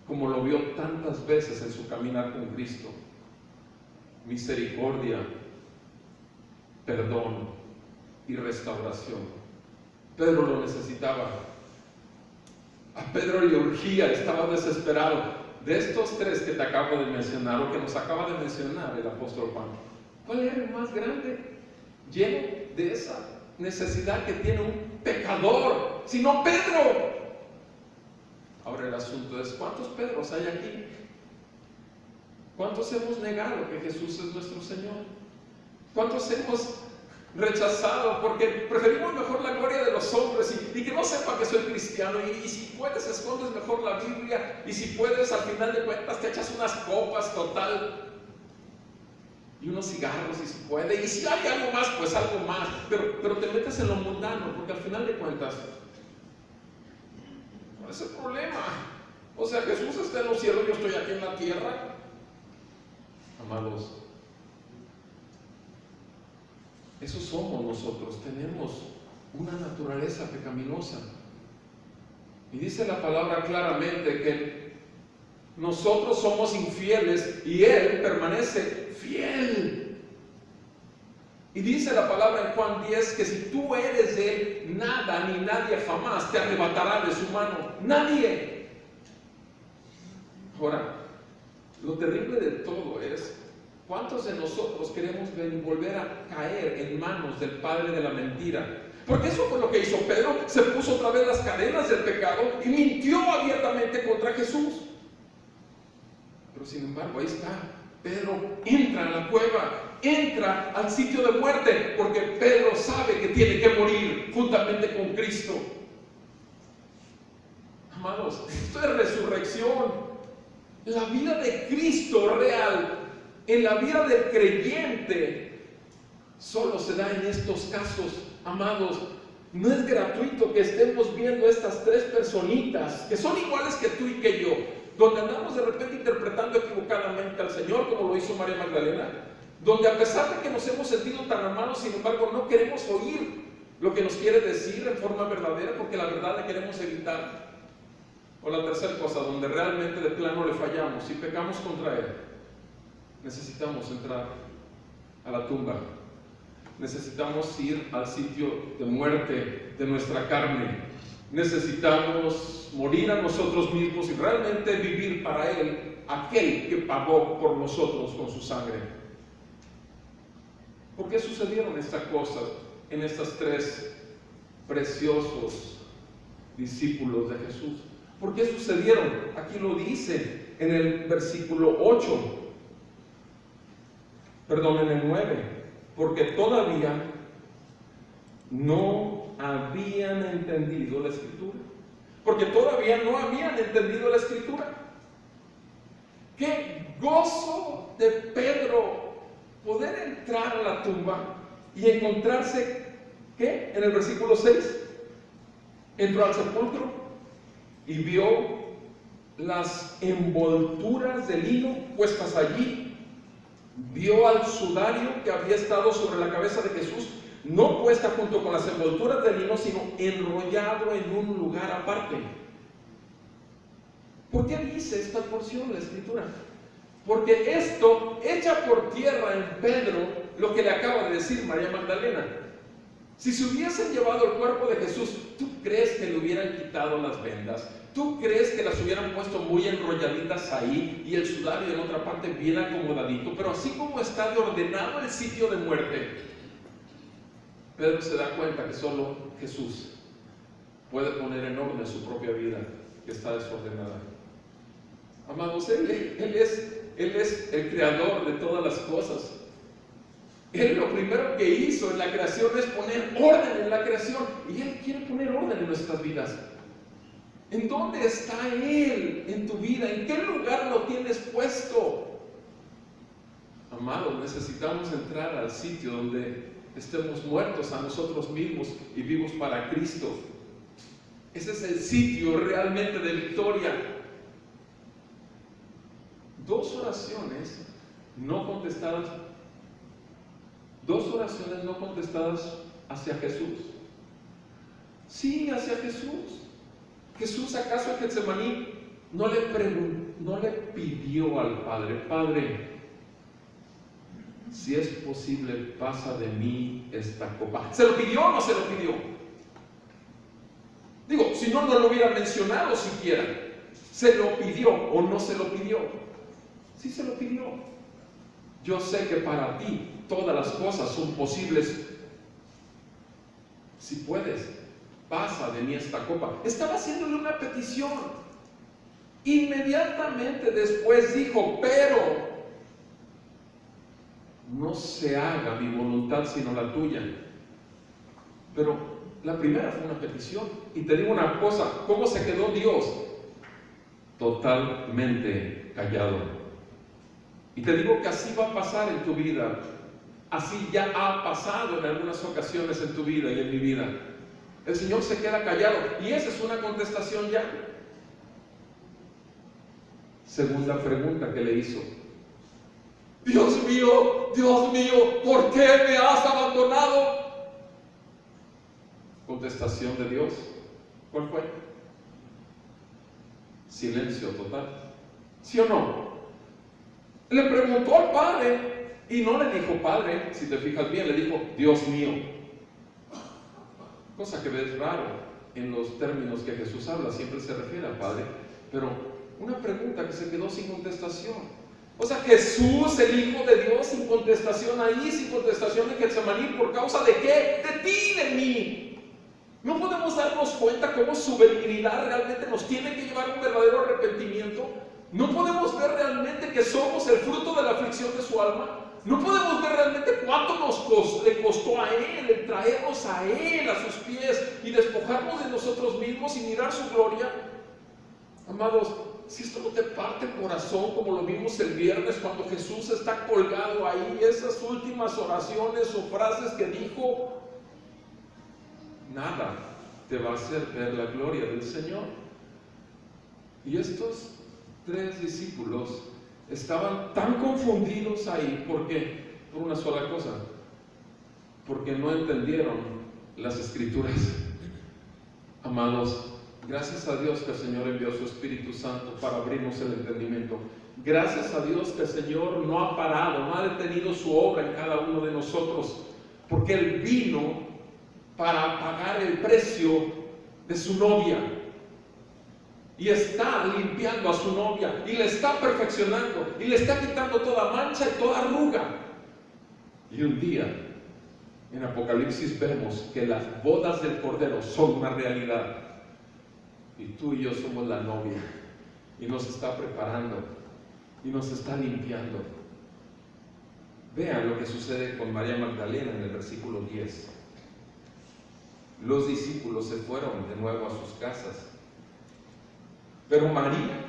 como lo vio tantas veces en su caminar con Cristo: misericordia, perdón y restauración. Pedro lo necesitaba. A Pedro le urgía, estaba desesperado. De estos tres que te acabo de mencionar, o que nos acaba de mencionar el apóstol Juan, ¿cuál era el más grande? Lleno de esa necesidad que tiene un pecador, sino Pedro. Ahora el asunto es, ¿cuántos Pedros hay aquí? ¿Cuántos hemos negado que Jesús es nuestro Señor? ¿Cuántos hemos rechazado porque preferimos mejor la gloria de los hombres y que no sepa que soy cristiano? Y si puedes, escondes mejor la Biblia, y si puedes, al final de cuentas te echas unas copas, total, y unos cigarros, y si puede, y si hay algo más, pues algo más, pero te metes en lo mundano, porque al final de cuentas no es el problema. O sea, Jesús está en los cielos, yo estoy aquí en la tierra. Amados, eso somos nosotros. Tenemos una naturaleza pecaminosa, y dice la palabra claramente que nosotros somos infieles y Él permanece fiel. Y dice la palabra en Juan 10 que si tú eres de Él, nada ni nadie jamás te arrebatará de su mano. Nadie. Ahora, lo terrible de todo es, ¿cuántos de nosotros queremos volver a caer en manos del padre de la mentira? Porque eso fue lo que hizo Pedro. Se puso otra vez las cadenas del pecado y mintió abiertamente contra Jesús. Pero sin embargo, ahí está. Pedro entra a la cueva, entra al sitio de muerte, porque Pedro sabe que tiene que morir juntamente con Cristo. Amados, esto es resurrección. La vida de Cristo real en la vida del creyente solo se da en estos casos. Amados, no es gratuito que estemos viendo estas tres personitas que son iguales que tú y que yo, donde andamos de repente interpretando equivocadamente al Señor, como lo hizo María Magdalena, donde a pesar de que nos hemos sentido tan amados, sin embargo no queremos oír lo que nos quiere decir en forma verdadera, porque la verdad la queremos evitar. O la tercera cosa, donde realmente de plano le fallamos y pecamos contra Él. Necesitamos entrar a la tumba. Necesitamos ir al sitio de muerte de nuestra carne. Necesitamos morir a nosotros mismos y realmente vivir para Él, aquel que pagó por nosotros con su sangre. ¿Por qué sucedieron estas cosas en estos tres preciosos discípulos de Jesús? ¿Por qué sucedieron? Aquí lo dice en el versículo 8, perdón, en el 9, porque todavía no habían entendido la Escritura. Porque todavía no habían entendido la Escritura. ¡Qué gozo de Pedro poder entrar a la tumba y encontrarse! ¿Qué? En el versículo 6, entró al sepulcro y vio las envolturas de lino puestas allí. Vio al sudario que había estado sobre la cabeza de Jesús, no puesta junto con las envolturas de lino, sino enrollado en un lugar aparte. ¿Por qué dice esta porción la Escritura? Porque esto echa por tierra en Pedro lo que le acaba de decir María Magdalena. Si se hubiesen llevado el cuerpo de Jesús, ¿tú crees que le hubieran quitado las vendas? ¿Tú crees que las hubieran puesto muy enrolladitas ahí y el sudario en otra parte bien acomodadito? Pero así como está de ordenado el sitio de muerte, Pedro se da cuenta que solo Jesús puede poner en orden su propia vida, que está desordenada. Amados, Él es el creador de todas las cosas. Él lo primero que hizo en la creación es poner orden en la creación, y Él quiere poner orden en nuestras vidas. ¿En dónde está Él en tu vida? ¿En qué lugar lo tienes puesto? Amados, necesitamos entrar al sitio donde estemos muertos a nosotros mismos y vivos para Cristo. Ese es el sitio realmente de victoria. 2 oraciones no contestadas. 2 oraciones no contestadas hacia Jesús. Sí, hacia Jesús. Jesús, ¿acaso en Getsemaní no le pidió al Padre: Padre, si es posible, pasa de mí esta copa? ¿Se lo pidió o no se lo pidió? Digo, si no, no lo hubiera mencionado siquiera. ¿Se lo pidió o no se lo pidió? Sí se lo pidió. Yo sé que para ti todas las cosas son posibles. Si puedes, pasa de mí esta copa. Estaba haciéndole una petición. Inmediatamente después dijo: pero no se haga mi voluntad sino la tuya. Pero la primera fue una petición. Y te digo una cosa: ¿cómo se quedó Dios? Totalmente callado. Y te digo que así va a pasar en tu vida. Así ya ha pasado en algunas ocasiones en tu vida y en mi vida. El Señor se queda callado, y esa es una contestación ya. Segunda pregunta que le hizo: Dios mío, ¿por qué me has abandonado? Contestación de Dios, ¿cuál fue? Silencio total. ¿Sí o no? Le preguntó al Padre y no le dijo Padre, si te fijas bien, le dijo Dios mío. Cosa que ves raro en los términos que Jesús habla, siempre se refiere al Padre, pero una pregunta que se quedó sin contestación. O sea, Jesús, el Hijo de Dios, sin contestación ahí, sin contestación en Getsemaní, ¿por causa de qué? De ti, de mí. ¿No podemos darnos cuenta cómo su benignidad realmente nos tiene que llevar a un verdadero arrepentimiento? ¿No podemos ver realmente que somos el fruto de la aflicción de su alma? ¿No podemos ver realmente cuánto le costó a Él el traernos a Él, a sus pies, y despojarnos de nosotros mismos y mirar su gloria? Amados, si esto no te parte el corazón, como lo vimos el viernes cuando Jesús está colgado ahí, esas últimas oraciones o frases que dijo, nada te va a hacer ver la gloria del Señor. Y estos 3 discípulos estaban tan confundidos ahí. ¿Por qué? Por una sola cosa: porque no entendieron las Escrituras. Amados, gracias a Dios que el Señor envió su Espíritu Santo para abrirnos el entendimiento. Gracias a Dios que el Señor no ha parado, no ha detenido su obra en cada uno de nosotros, porque Él vino para pagar el precio de su novia, y está limpiando a su novia, y le está perfeccionando, y le está quitando toda mancha y toda arruga. Y un día en Apocalipsis vemos que las bodas del Cordero son una realidad, y tú y yo somos la novia, y nos está preparando y nos está limpiando. Vean lo que sucede con María Magdalena en el versículo 10. Los discípulos se fueron de nuevo a sus casas, pero María,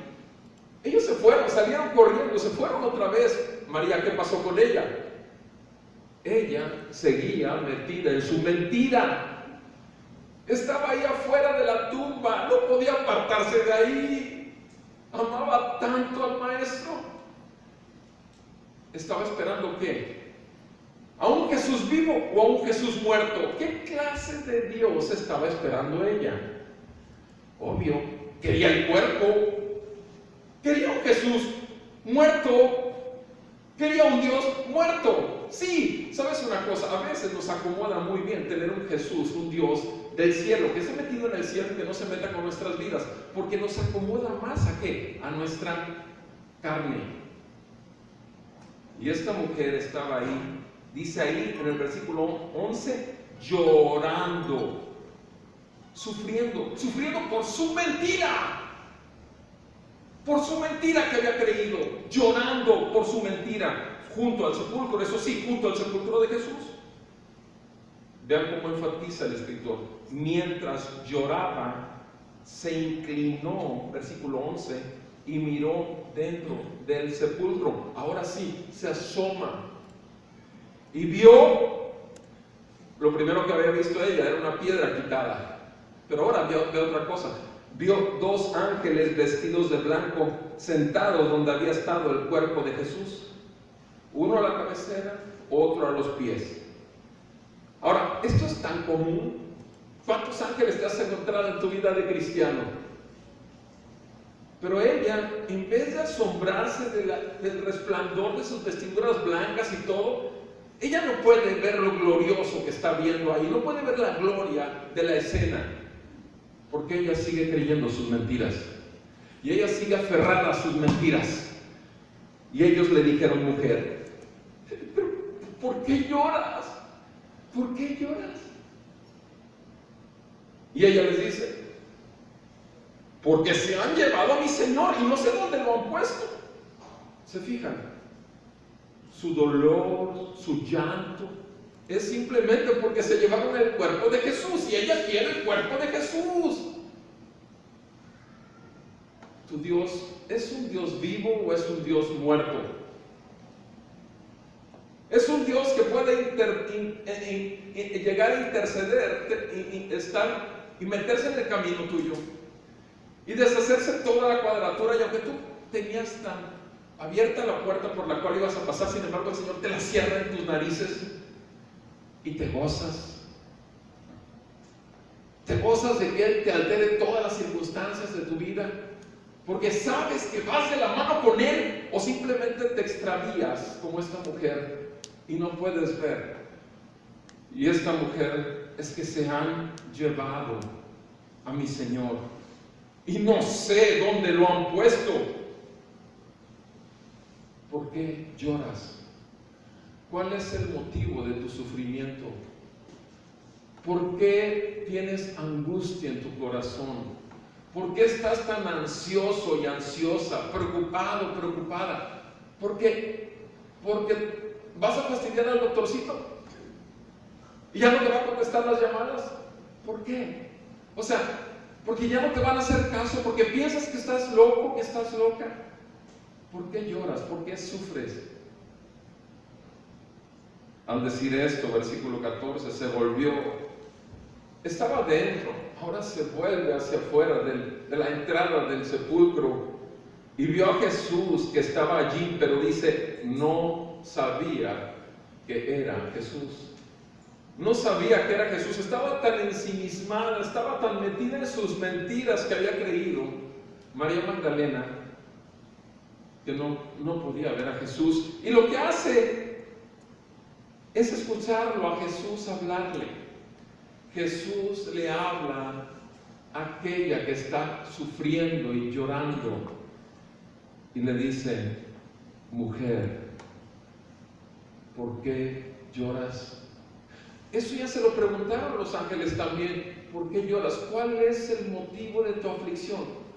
ellos se fueron, salieron corriendo, se fueron otra vez. María, ¿qué pasó con ella? Ella seguía metida en su mentira. Estaba ahí afuera de la tumba, no podía apartarse de ahí. Amaba tanto al Maestro. Estaba esperando ¿qué? ¿A un Jesús vivo o a un Jesús muerto? ¿Qué clase de Dios estaba esperando ella? Obvio, quería el cuerpo, quería un Jesús muerto, quería un Dios muerto. Sí, ¿sabes una cosa? A veces nos acomoda muy bien tener un Jesús, un Dios del cielo, que esté metido en el cielo y que no se meta con nuestras vidas, porque nos acomoda más ¿a qué? A nuestra carne. Y esta mujer estaba ahí, dice ahí en el versículo 11, llorando, sufriendo por su mentira que había creído, llorando por su mentira, junto al sepulcro, eso sí, junto al sepulcro de Jesús. Vean cómo enfatiza el escritor: mientras lloraba, se inclinó, versículo 11, y miró dentro del sepulcro. Ahora sí, se asoma y vio, lo primero que había visto ella era una piedra quitada, pero ahora vio otra cosa. Vio dos ángeles vestidos de blanco sentados donde había estado el cuerpo de Jesús, uno a la cabecera, otro a los pies. Ahora, esto es tan común. ¿Cuántos ángeles te has encontrado en tu vida de cristiano? Pero ella, en vez de asombrarse del resplandor de sus vestiduras blancas y todo, ella no puede ver lo glorioso que está viendo ahí, no puede ver la gloria de la escena, porque ella sigue creyendo sus mentiras, y ella sigue aferrada a sus mentiras. Y ellos le dijeron: mujer, ¿pero por qué lloras? ¿Por qué lloras? Y ella les dice: porque se han llevado a mi Señor y no sé dónde lo han puesto. ¿Se fijan? Su dolor, su llanto, es simplemente porque se llevaron el cuerpo de Jesús, y ella quiere el cuerpo de Jesús. ¿Tu Dios es un Dios vivo o es un Dios muerto? Es un Dios que puede llegar a interceder y meterse en el camino tuyo y deshacerse toda la cuadratura, y aunque tú tenías tan abierta la puerta por la cual ibas a pasar, sin embargo el Señor te la cierra en tus narices y te gozas. Te gozas de que Él te altere todas las circunstancias de tu vida, porque sabes que vas de la mano con Él, o simplemente te extravías como esta mujer y no puedes ver. Y esta mujer es que se han llevado a mi Señor y no sé dónde lo han puesto. ¿Por qué lloras? ¿Cuál es el motivo de tu sufrimiento? ¿Por qué tienes angustia en tu corazón? ¿Por qué estás tan ansioso y ansiosa, preocupado, preocupada? Porque vas a fastidiar al doctorcito y ya no te va a contestar las llamadas. ¿Por qué? O sea, porque ya no te van a hacer caso, porque piensas que estás loco, que estás loca. ¿Por qué lloras? ¿Por qué sufres? Al decir esto, versículo 14, se volvió. Estaba dentro, ahora se vuelve hacia afuera de la entrada del sepulcro y vio a Jesús que estaba allí, pero dice, no sabía que era Jesús. No sabía que era Jesús. Estaba tan ensimismada, estaba tan metida en sus mentiras que había creído María Magdalena, que no podía ver a Jesús. Y lo que hace es escucharlo a Jesús hablarle. Jesús le habla a aquella que está sufriendo y llorando y le dice: mujer, ¿por qué lloras? Eso ya se lo preguntaron los ángeles también. ¿Por qué lloras? ¿Cuál es el motivo de tu aflicción?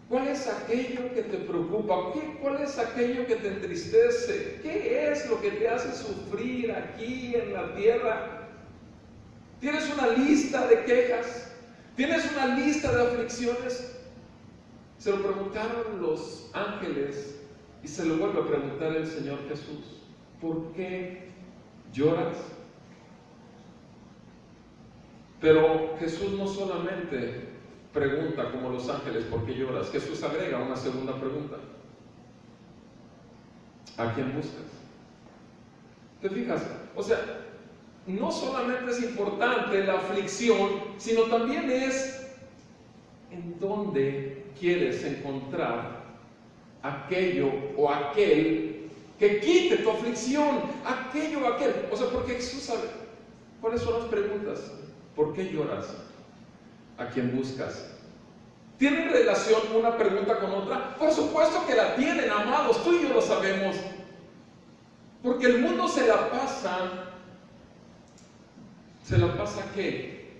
¿Cuál es aquello que te preocupa? ¿Cuál es aquello que te entristece? ¿Qué es lo que te hace sufrir aquí en la tierra? ¿Tienes una lista de quejas? ¿Tienes una lista de aflicciones? Se lo preguntaron los ángeles y se lo vuelve a preguntar el Señor Jesús. ¿Por qué lloras? Pero Jesús no solamente pregunta como los ángeles: ¿por qué lloras? Jesús agrega una segunda pregunta: ¿a quién buscas? ¿Te fijas? O sea, no solamente es importante la aflicción, sino también es en dónde quieres encontrar aquello o aquel que quite tu aflicción, aquello o aquel. O sea, porque Jesús sabe cuáles son las preguntas. ¿Por qué lloras? ¿A quién buscas? ¿Tienen relación una pregunta con otra? Por supuesto que la tienen, amados, tú y yo lo sabemos. Porque el mundo se la pasa ¿qué?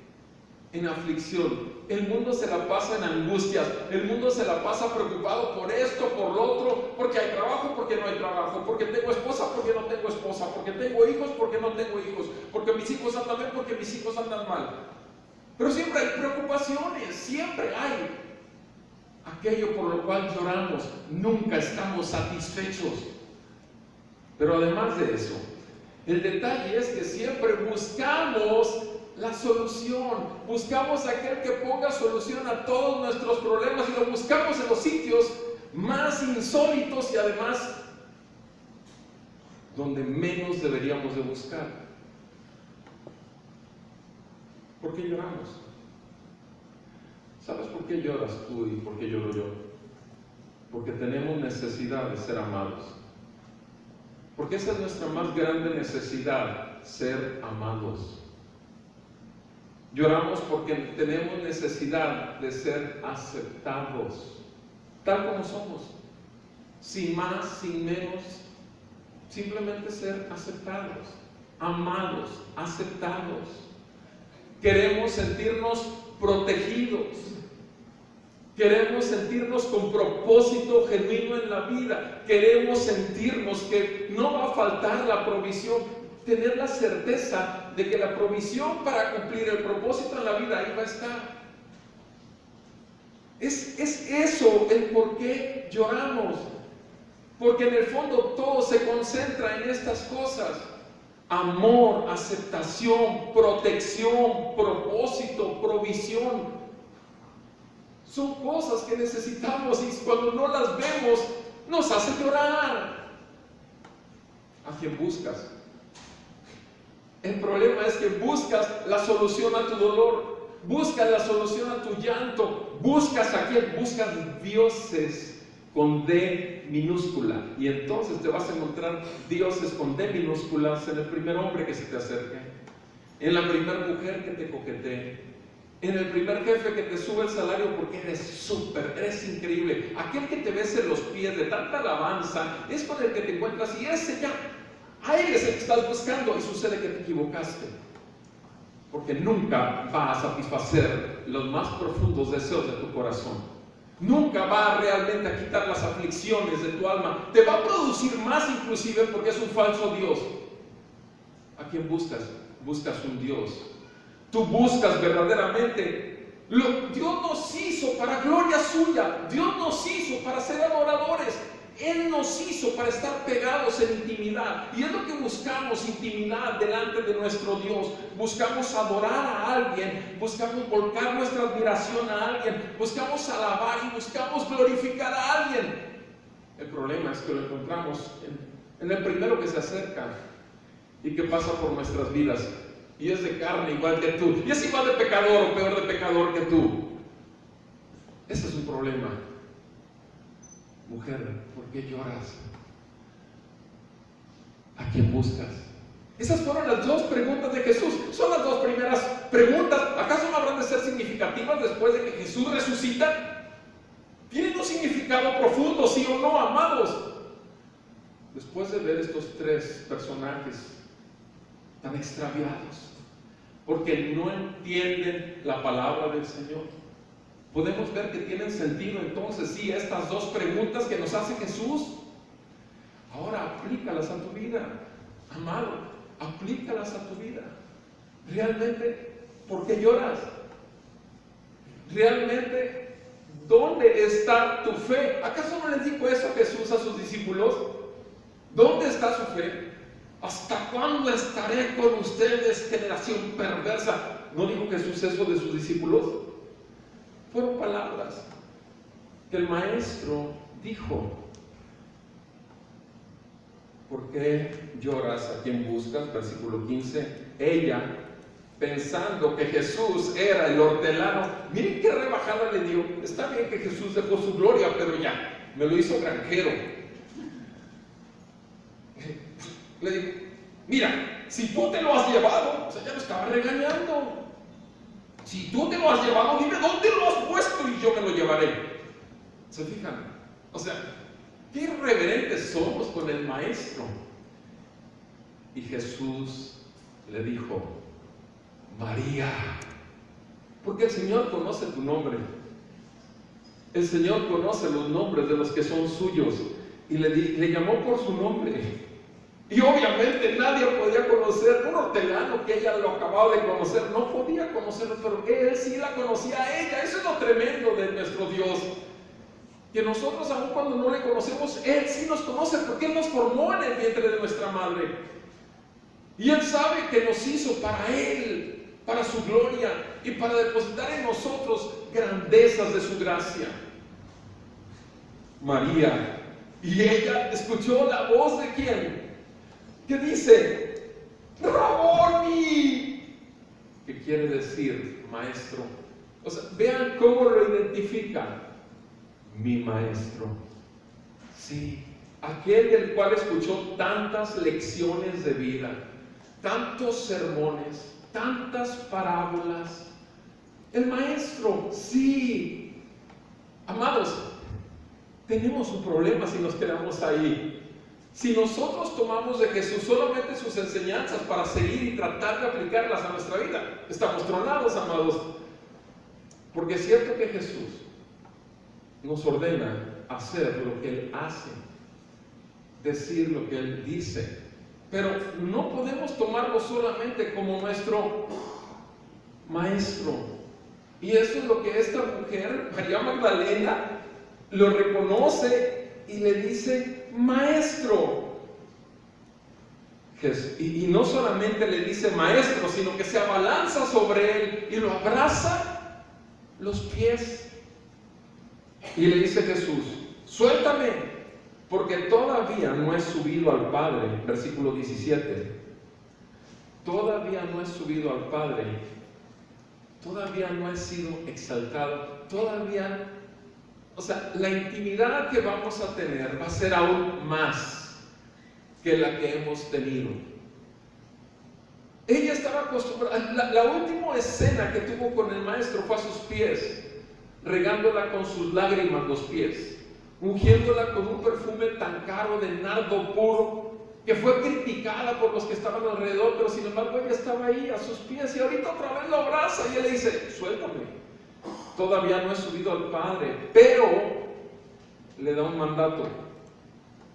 En aflicción. El mundo se la pasa en angustias. El mundo se la pasa preocupado por esto, por lo otro, porque hay trabajo, porque no hay trabajo, porque tengo esposa, porque no tengo esposa, porque tengo hijos, porque no tengo hijos, porque mis hijos andan bien, porque mis hijos andan mal. Pero siempre hay preocupaciones, siempre hay aquello por lo cual lloramos. Nunca estamos satisfechos. Pero además de eso, el detalle es que siempre buscamos la solución, buscamos aquel que ponga solución a todos nuestros problemas y lo buscamos en los sitios más insólitos y además donde menos deberíamos de buscar. ¿Por qué lloramos? ¿Sabes por qué lloras tú y por qué lloro yo? Porque tenemos necesidad de ser amados. Porque esa es nuestra más grande necesidad, ser amados. Lloramos porque tenemos necesidad de ser aceptados, tal como somos, sin más, sin menos, simplemente ser aceptados, amados, aceptados. Queremos sentirnos protegidos, queremos sentirnos con propósito genuino en la vida, queremos sentirnos que no va a faltar la provisión, tener la certeza de que la provisión para cumplir el propósito en la vida ahí va a estar. Es eso el por qué lloramos, porque en el fondo todo se concentra en estas cosas: amor, aceptación, protección, propósito, provisión. Son cosas que necesitamos y cuando no las vemos nos hace llorar. ¿A quién buscas? El problema es que buscas la solución a tu dolor, buscas la solución a tu llanto, buscas a quién, buscas dioses con D minúscula, y entonces te vas a encontrar dioses con D minúsculas en el primer hombre que se te acerque, en la primera mujer que te coquetee, en el primer jefe que te sube el salario porque eres súper, eres increíble, aquel que te bese los pies de tanta alabanza, es con el que te encuentras y ese ya, a él es el que estás buscando, y sucede que te equivocaste, porque nunca va a satisfacer los más profundos deseos de tu corazón, nunca va realmente a quitar las aflicciones de tu alma, te va a producir más inclusive porque es un falso Dios. ¿A quién buscas? Buscas un Dios. Tú buscas verdaderamente. Dios nos hizo para gloria suya. Dios nos hizo para ser adoradores. Él nos hizo para estar pegados en intimidad. Y es lo que buscamos: intimidad delante de nuestro Dios. Buscamos adorar a alguien. Buscamos volcar nuestra admiración a alguien. Buscamos alabar y buscamos glorificar a alguien. El problema es que lo encontramos en el primero que se acerca y que pasa por nuestras vidas. Y es de carne igual que tú, y es igual de pecador o peor de pecador que tú. Ese es un problema. Mujer, ¿por qué lloras? ¿A quién buscas? Esas fueron las dos preguntas de Jesús. Son las dos primeras preguntas. ¿Acaso no habrán de ser significativas después de que Jesús resucita? ¿Tienen un significado profundo, sí o no, amados? Después de ver estos tres personajes tan extraviados, porque no entienden la palabra del Señor, podemos ver que tienen sentido entonces sí estas dos preguntas que nos hace Jesús. Ahora aplícalas a tu vida, amado, aplícalas a tu vida. Realmente, ¿por qué lloras? Realmente, ¿dónde está tu fe? ¿Acaso no les dijo eso Jesús a sus discípulos? ¿Dónde está su fe? ¿Hasta cuándo estaré con ustedes, generación perversa? ¿No dijo Jesús eso de sus discípulos? Fueron palabras que el maestro dijo. ¿Por qué lloras? ¿A quién buscas? Versículo 15. Ella, pensando que Jesús era el hortelano, miren qué rebajada le dio. Está bien que Jesús dejó su gloria, pero ya, me lo hizo granjero. Le digo, mira, si tú te lo has llevado, o sea, ya lo estaba regañando. Si tú te lo has llevado, dime dónde lo has puesto y yo me lo llevaré. ¿Se fijan? O sea, qué irreverentes somos con el maestro. Y Jesús le dijo, María, porque el Señor conoce tu nombre. El Señor conoce los nombres de los que son suyos y le llamó por su nombre. Y obviamente nadie podía conocer, un hortelano que ella lo acababa de conocer, no podía conocerlo, pero él sí la conocía a ella. Eso es lo tremendo de nuestro Dios. Que nosotros, aun cuando no le conocemos, Él sí nos conoce porque Él nos formó en el vientre de nuestra madre. Y Él sabe que nos hizo para Él, para su gloria y para depositar en nosotros grandezas de su gracia. María, y ella escuchó la voz de ¿quién? Que dice, Raboni, que quiere decir maestro. O sea, vean cómo lo identifica. Mi maestro. Sí, aquel del cual escuchó tantas lecciones de vida, tantos sermones, tantas parábolas. El maestro, sí. Amados, tenemos un problema si nos quedamos ahí. Si nosotros tomamos de Jesús solamente sus enseñanzas para seguir y tratar de aplicarlas a nuestra vida, estamos tronados, amados. Porque es cierto que Jesús nos ordena hacer lo que Él hace, decir lo que Él dice, pero no podemos tomarlo solamente como nuestro maestro. Y eso es lo que esta mujer, María Magdalena, lo reconoce y le dice maestro. Y no solamente le dice maestro, sino que se abalanza sobre él y lo abraza los pies. Y le dice Jesús, suéltame, porque todavía no he subido al Padre. Versículo 17. Todavía no he subido al Padre. Todavía no he sido exaltado. Todavía, o sea, la intimidad que vamos a tener va a ser aún más que la que hemos tenido. Ella estaba acostumbrada. La última escena que tuvo con el maestro fue a sus pies, regándola con sus lágrimas los pies, ungiéndola con un perfume tan caro de nardo puro, que fue criticada por los que estaban alrededor, pero sin embargo ella estaba ahí a sus pies, y ahorita otra vez lo abraza y él le dice, suéltame, todavía no he subido al Padre, pero le da un mandato,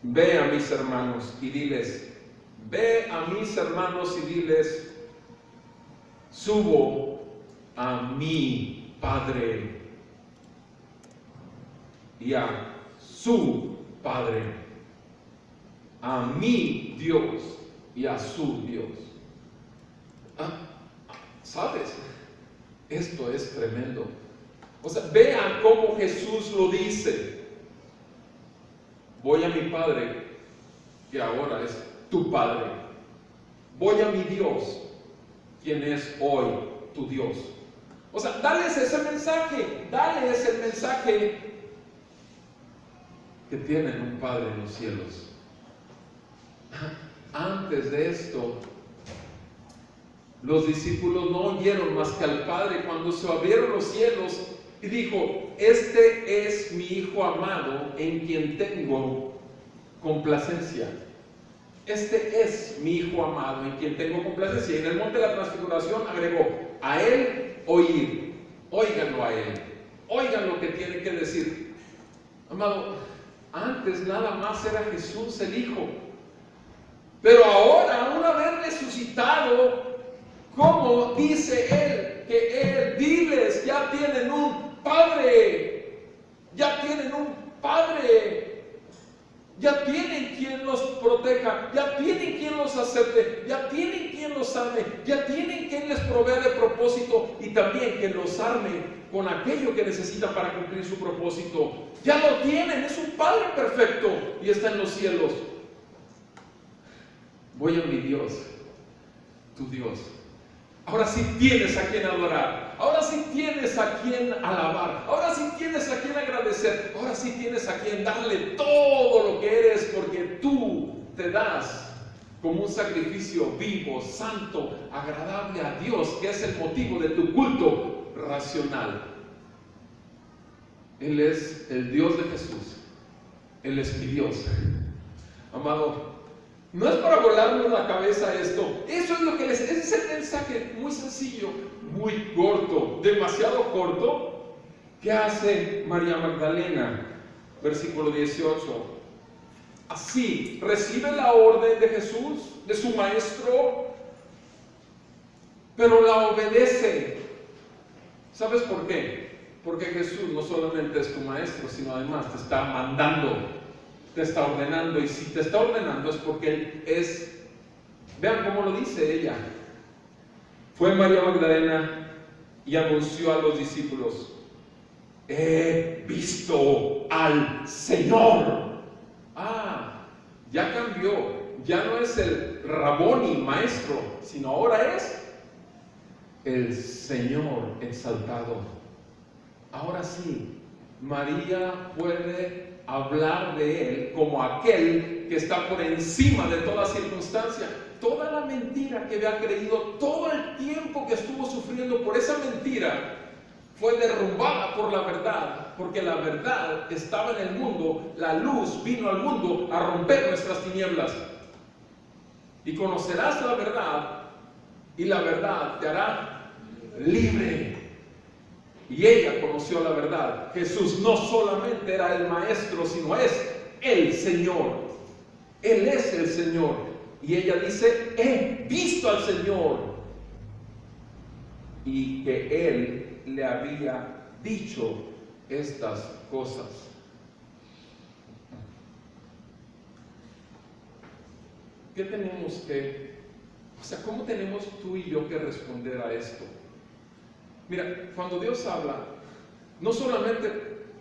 ve a mis hermanos y diles, ve a mis hermanos y diles, subo a mi Padre y a su Padre, a mi Dios y a su Dios. ¿Sabes? Esto es tremendo. O sea, vean cómo Jesús lo dice. Voy a mi Padre, que ahora es tu Padre. Voy a mi Dios, quien es hoy tu Dios. O sea, dales ese mensaje, dales el mensaje que tienen un Padre en los cielos. Antes de esto, los discípulos no oyeron más que al Padre cuando se abrieron los cielos y dijo, este es mi Hijo amado en quien tengo complacencia. Este es mi Hijo amado en quien tengo complacencia. Y en el monte de la transfiguración agregó, a Él oír, óiganlo a Él, oigan lo que tiene que decir. Amado, antes nada más era Jesús el Hijo, pero ahora, una vez resucitado, ¿cómo dice Él que Él, diles, ya tienen un Padre, ya tienen un Padre, ya tienen quien los proteja, ya tienen quien los acepte, ya tienen quien los ame, ya tienen quien les provea de propósito y también quien los arme con aquello que necesitan para cumplir su propósito. Ya lo tienen, es un Padre perfecto y está en los cielos. Voy a mi Dios, tu Dios. Ahora sí tienes a quien adorar, ahora sí tienes a quien alabar, ahora sí tienes a quien agradecer, ahora sí tienes a quien darle todo lo que eres, porque tú te das como un sacrificio vivo, santo, agradable a Dios, que es el motivo de tu culto racional. Él es el Dios de Jesús, Él es mi Dios. Amado, no es para volarnos la cabeza esto. Eso es lo que ese es el mensaje muy sencillo, muy corto, demasiado corto, que hace María Magdalena. Versículo 18. así, recibe la orden de Jesús, de su maestro, pero la obedece. ¿Sabes por qué? Porque Jesús no solamente es tu maestro, sino además te está mandando, te está ordenando. Y si te está ordenando es porque Él es, vean cómo lo dice ella. Fue María Magdalena y anunció a los discípulos: he visto al Señor. Ya cambió, ya no es el Raboni, maestro, sino ahora es el Señor exaltado. Ahora sí, María puede hablar de Él como aquel que está por encima de toda circunstancia. Toda la mentira que había creído, todo el tiempo que estuvo sufriendo por esa mentira, fue derrumbada por la verdad, porque la verdad estaba en el mundo, la luz vino al mundo a romper nuestras tinieblas. Y conocerás la verdad, y la verdad te hará libre. Y ella conoció la verdad. Jesús no solamente era el maestro, sino es el Señor. Él es el Señor. Y ella dice: he visto al Señor. Y que Él le había dicho estas cosas. ¿Qué tenemos que, cómo tenemos tú y yo que responder a esto? Mira, cuando Dios habla, no solamente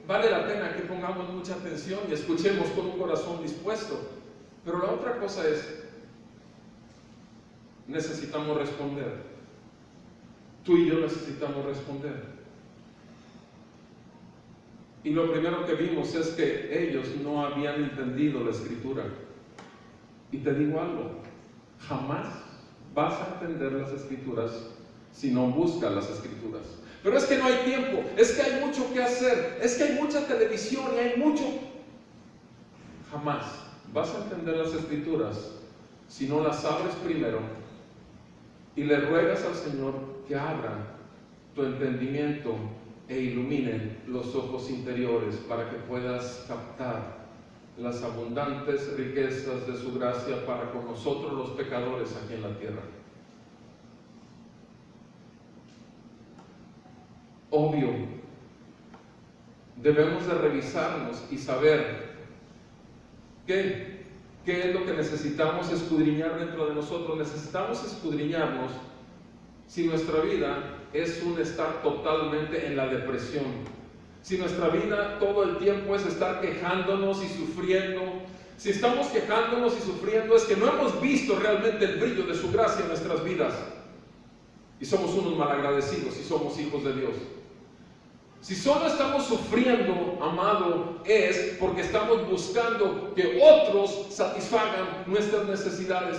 vale la pena que pongamos mucha atención y escuchemos con un corazón dispuesto, pero la otra cosa es, necesitamos responder. Tú y yo necesitamos responder. Y lo primero que vimos es que ellos no habían entendido la Escritura. Y te digo algo, jamás vas a entender las Escrituras si no buscas las Escrituras. Pero es que no hay tiempo, es que hay mucho que hacer, es que hay mucha televisión y hay mucho. Jamás vas a entender las Escrituras si no las abres primero y le ruegas al Señor que abra tu entendimiento e ilumine los ojos interiores para que puedas captar las abundantes riquezas de su gracia para con nosotros los pecadores aquí en la tierra. Obvio, debemos de revisarnos y saber qué es lo que necesitamos escudriñar dentro de nosotros. Necesitamos escudriñarnos si nuestra vida es un estar totalmente en la depresión, si nuestra vida todo el tiempo es estar quejándonos y sufriendo. Si estamos quejándonos y sufriendo es que no hemos visto realmente el brillo de su gracia en nuestras vidas y somos unos malagradecidos y somos hijos de Dios. Si solo estamos sufriendo, amado, es porque estamos buscando que otros satisfagan nuestras necesidades.